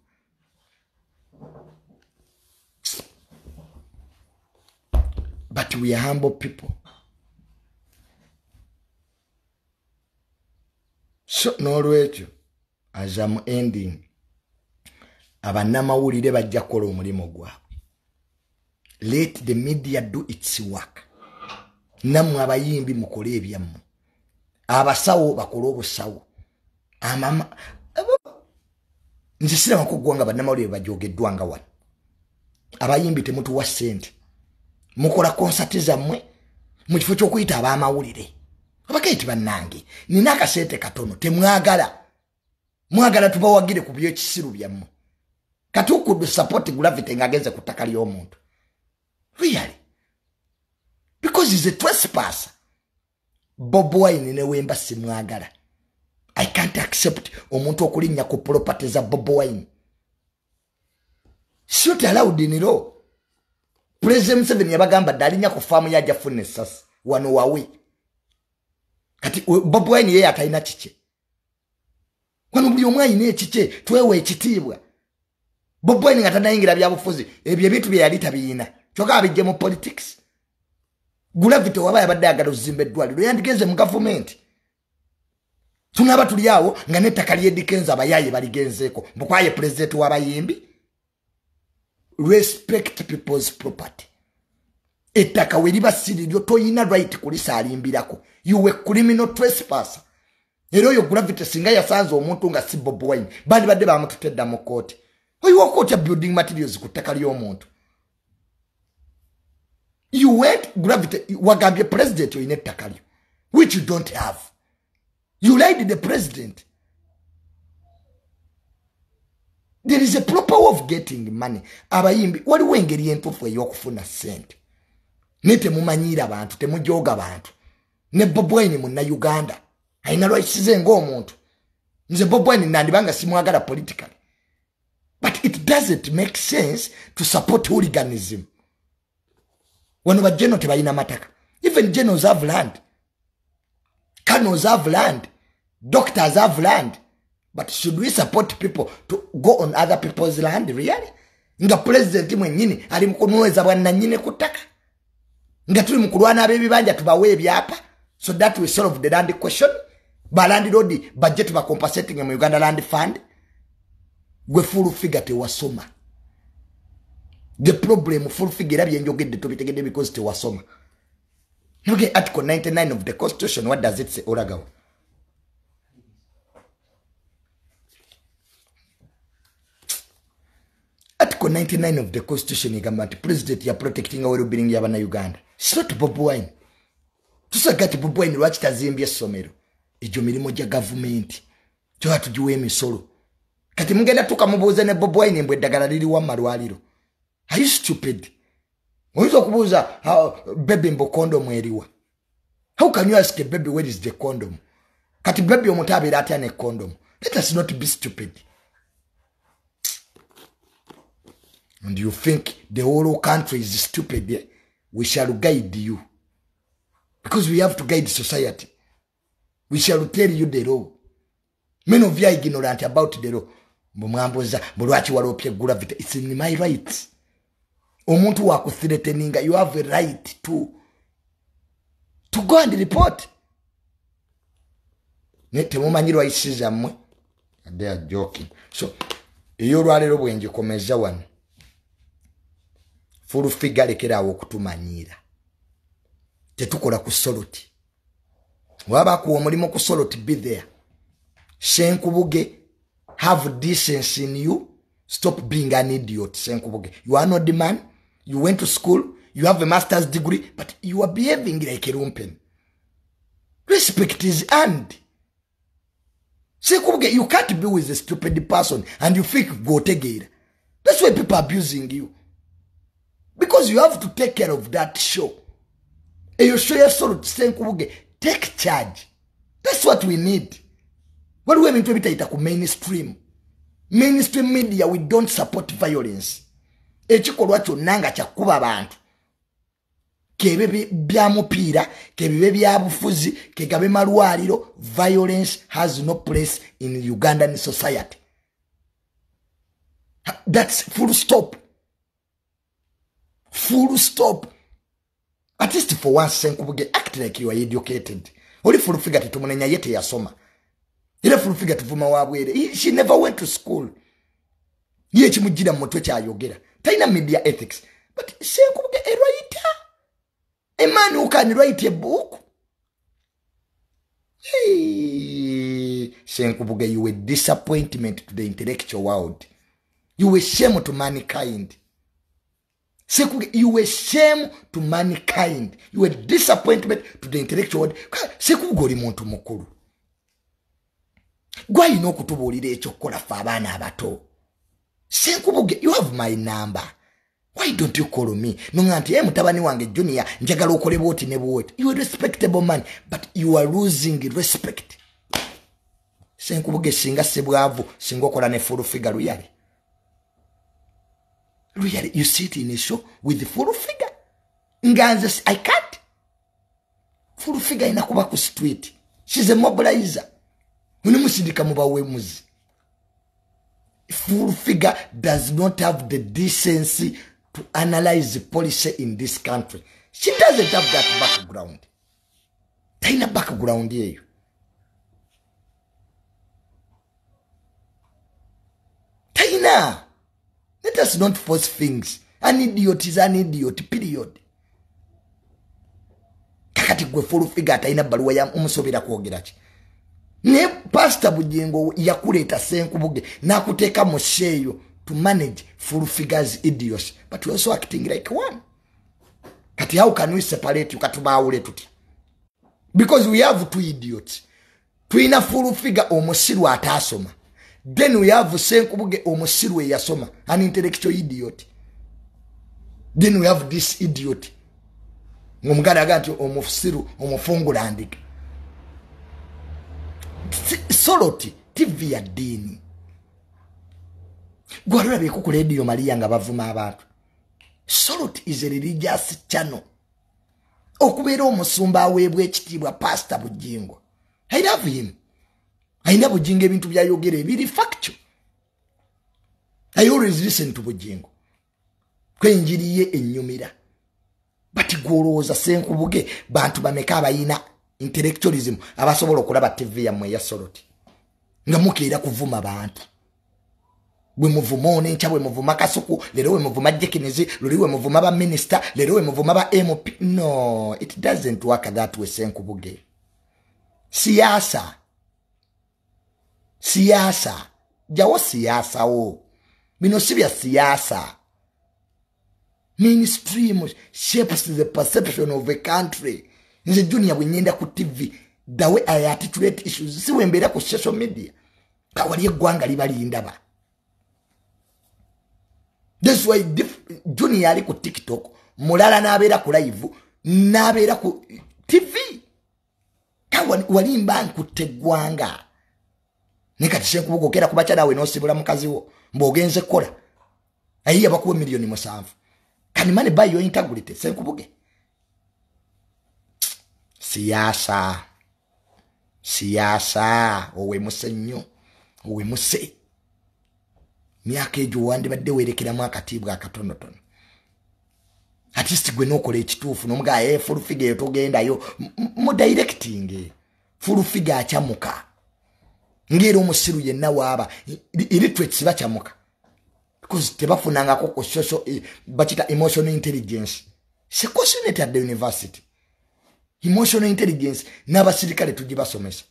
but we are humble people so n'olwekyo as I'm ending abannamawulire bajja kukola omulimu gwabwe let the media do its work namwe abayimbi mukole ebyammwe abasawo bakole obusawo amama nzisira makugwanga bannamawulire bajogeddwa nga wano abayimbi temutuwa ssente mukola concert zammwe mu kifo ky'okuyita ab'amawulire abakaiti bannange nina akasente katono mwagala tubawagire ku by'ekisiru byammwe kati okudu support gravity ng'agenze ku ttaka ly'omuntu really because he's a trespasser Bob Wine ne wemba simwagala I can't accept omuntu okulinnya ku property za Bob Wine shoot allowed in law President Museveni yabagamba dalinya ku farm ya jafune sasa wano wawe kati Bob Wine yeye ataina chiche kwano buli omwayi ne chiche twewe ekitiibwa Bob Wine ngatanayingira byabufuzi ebyo bitu bye yali tabiyina kyoka abijje mu politics Gravity wabaya badagala uzimbe ddwaliro yandigeze mu government tunaba tuliawo nga nettaka lyedikenza abayaye baligenzeeko mbukwaye president w'abayimbi respect people's property ettaka weriba siriryo toyina right kulisalimbirako you were criminal trespasser era oyo Gravity singa yasanze omuntu nga si Bob Wine bali badde bamututedda mu kooti oyo kooti building materials ku ttaka ly'omuntu you went Gravity wagambye president you in ettaka which you don't have you lied the president there is a proper way of getting money abayimbi waliwo engeri entuufu ey'okufuna ssente nete mumanyira abantu temujoga abantu ne Bob Wine munna Uganda ayina lwakisize ng'omuntu Nze Bob Wine nandibanga simwagala politically. But it doesn't make sense to support hooliganism. When we general tebayina mataka. Even generals have land. Colonels have land. Doctors have land. But should we support people to go on other people's land, really? Nga president mwenyini ali mukunweza bwana nyine kutaka. Nga tuli mukulwana abebibanja tubawe ebyapa so that we solve the land question. Ba land road budget ba compensating mu Uganda land fund. Gwe full figure te wasoma. The problem full figure abi njogedde tobitegedde because te wasoma. Look at Article 99 of the Constitution. What does it say, Oragawa? Article 99 of the Constitution igamba nti president ya protecting our well-being y'abana Uganda. It's not Bob Wine. Tusagati Bob Wine lwaki tazimbye essomero. Ejo mirimo gya government. Kyo atujiwe emisolo. Kati mugenda tukamubuuza ne Bob Wine mbwe eddagala liri wa malwaliro. Are you stupid? Oyinza okubuuza baby mbo condom eriwa. How can you ask a baby where is the condom? Kati baby omuntu abeera atya ne condom. Let us not be stupid. And you think the whole country is stupid, yeah? We shall guide you. Because we have to guide society. We shall tell you the law. Many of you are ignorant about the law. Mwamboza, mulwachi walopye gravity. It's in my rights. Omuntu wa kuthreateninga, you have a right to go and report. Nete mumanyirwa isiza mwe. They are joking. So, iyo lwalero bwenje komeza wano. Full figure lekera okutumanyira. Tetukola ku soloti. Waba ku omulimo ku soloti be there. Senkubuge, have decency in you. Stop being an idiot, Senkubuge. You are not the man. You went to school. You have a master's degree. But you are behaving like a lumpen. Respect is earned. Senkubuge, you can't be with a stupid person and you think go together. That's why people are abusing you. Because you have to take care of that show. And you show your soul to Senkubuge. Take charge. That's what we need. What we mean to be mainstream. Mainstream media, we don't support violence. Echikolwa kyonna kyakuba abantu. Kebebe bya mupira, kebebe bya bufuzi, kegabe malwaliro. Violence has no place in Ugandan society. That's full stop. Full stop. At least for once, Senkubuge, act like you are educated. Only full figure to Munenya yete yasoma. Ile full figure to Vuma wabwere. She never went to school. Ye chimujida motwe cha yogera. Taina media ethics. But Senkubuge a writer. A man who can write a book. Hey, Senkubuge, you were disappointment to the intellectual world. You were shame to mankind. Senkubuge, you were shame to mankind. You were disappointment to the intellectual world. Senkubuge oli muntu mukulu. Gwa ino kutubuulira ekyokukola ffe abaana abato. Senkubuge, you have my number. Why don't you call me? Nonga nti mutabani wange Junior njagala okole bwoti ne bwoti. You are a respectable man, but you are losing respect. Senkubuge singa sebwavu singa okola ne full figure really. Really, you sit in a show with the full figure. Nganze, I can't. Full figure inakuba ku street. She's a mobilizer. Unimusindika mubawe muzi. Full figure does not have the decency to analyze the policy in this country. She doesn't have that background. Taina background here. Taina. Let us not force things. An idiot is an idiot, period. Kakati gwe full figure taina baluwa ya umusobera kwogerachi. Ne Pastor Bujengo yakuleta Senkubuge nakuteka musheyo to manage full figures idiots, but you also acting like one. Kati how can we separate you katubawule tuti? Because we have two idiots. Tuina full figure omusiru atasoma. Then we have Senkubuge omusiru yasoma, an intellectual idiot. Then we have this idiot. Ngomugada gati omusiru omufungula andika. Soloti TV ya dini. Gwarura beku ku radio Maria nga bavuma abantu. Solot is a religious channel. Okubeera omusumba aweebwa ekitiibwa Pastor Bujingo. I love him. Aina Bujingo ebintu byayogera ebiri factual. I always listen to Bujingo. Kwenjiri ye ennyumira. But gwolowooza Senkubuge bantu bameka abayina intellectualism abasobola okulaba TV yammwe ya Solot. Nga mukeera kuvuma bantu. Bwe muvuma onencha bwe muvuma Kasuku, lero bwe muvuma Jekinezi, lero bwe muvuma ba minister, lero bwe muvuma ba MP. No, it doesn't work that way, Senkubuge. Siasa. Jawo siasa o. Bino sibya siasa. Mainstream shapes the perception of a country. Nze junior bwe nyenda ku TV, the way I articulate issues, si wembera ku social media. Kawali eggwanga libali ndaba. That's why junior ali ku TikTok, mulala nabeera ku live, nabeera ku TV. Wali mba nkutte eggwanga. Nekati Senkubuge okera kubacha nawe nosibula mukazi wo, mbogenze kola. Ayiya bakuwe milioni 7. Can money buy your integrity, Senkubuge? Siasa, owe musenyo, owe muse. Myaka ejo wandi badde werekeramu akatibwa akatonotono. At least gwe nokola ekituufu n'omuga full figure togendayo mu directing full figure akyamuka. Ngero omusiru yenna waaba illiterates bakyamuka. Because tebafunangako ku social bachita emotional intelligence. Se question at the university. Emotional intelligence n'abasirikale tujibasomesa.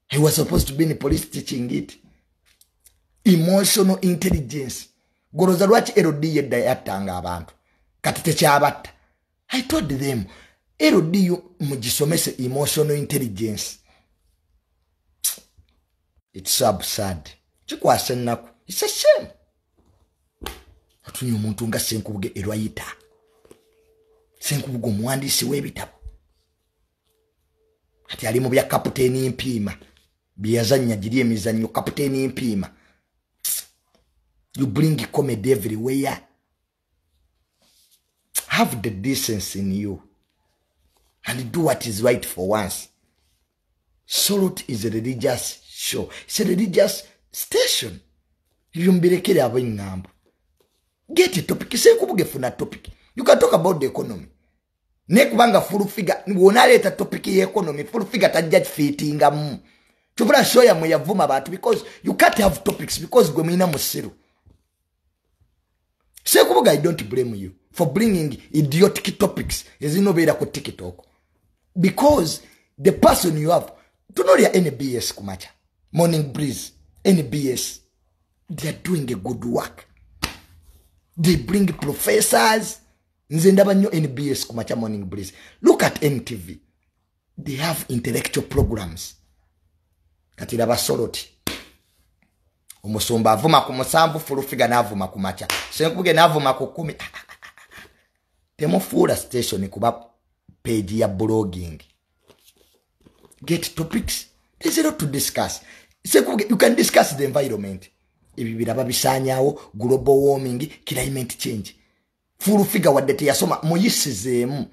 He was supposed to be in the police teaching it. Emotional intelligence. Goroza lwaki LD yedda yattanga abantu. Kati tekyabatta. I told them, LD mugisomese emotional intelligence. It's so absurd. Chikwasa ennaku. It's a shame. Atunye omuntu nga Senkubuge erwayita. Senkubuge omuwandiisi w'ebitabo. Ati ali mu bya kapiteeni Mpiima. Byazannya giri emizannyo kapiteeni Mpiima. You bring comedy everywhere. Have the decency in you. And do what is right for once. Solot is a religious show. It's a religious station. You mbirekere ab'engambo. Get a topic. Senkubuge funa topic. You can talk about the economy. Nekubanga full figure. Wonaleta topic ye economy. Full figure tajja fittinga mu. Chubula show ya mwe yavuma abantu because you can't have topics because gwe mwina musiru. Senkubuge, I don't blame you for bringing idiotic topics ezinobera ku TikTok. Because the person you have, tunolia NBS kumacha. Morning Breeze, NBS. They are doing a good work. They bring professors. Nzendaba nyo NBS kumacha Morning Breeze. Look at NTV. They have intellectual programs. Katira basoloti. Omusumba avuma ku musanvu fulufiga navuma kumacha. Senkubuge navuma ku 10. Temufuula station kuba page ya blogging. Get topics. There's a lot to discuss. Senkubuge, you can discuss the environment. Ebibira babisanyawo, global warming, climate change. Fulufiga wadde teyasoma muyisizeemu.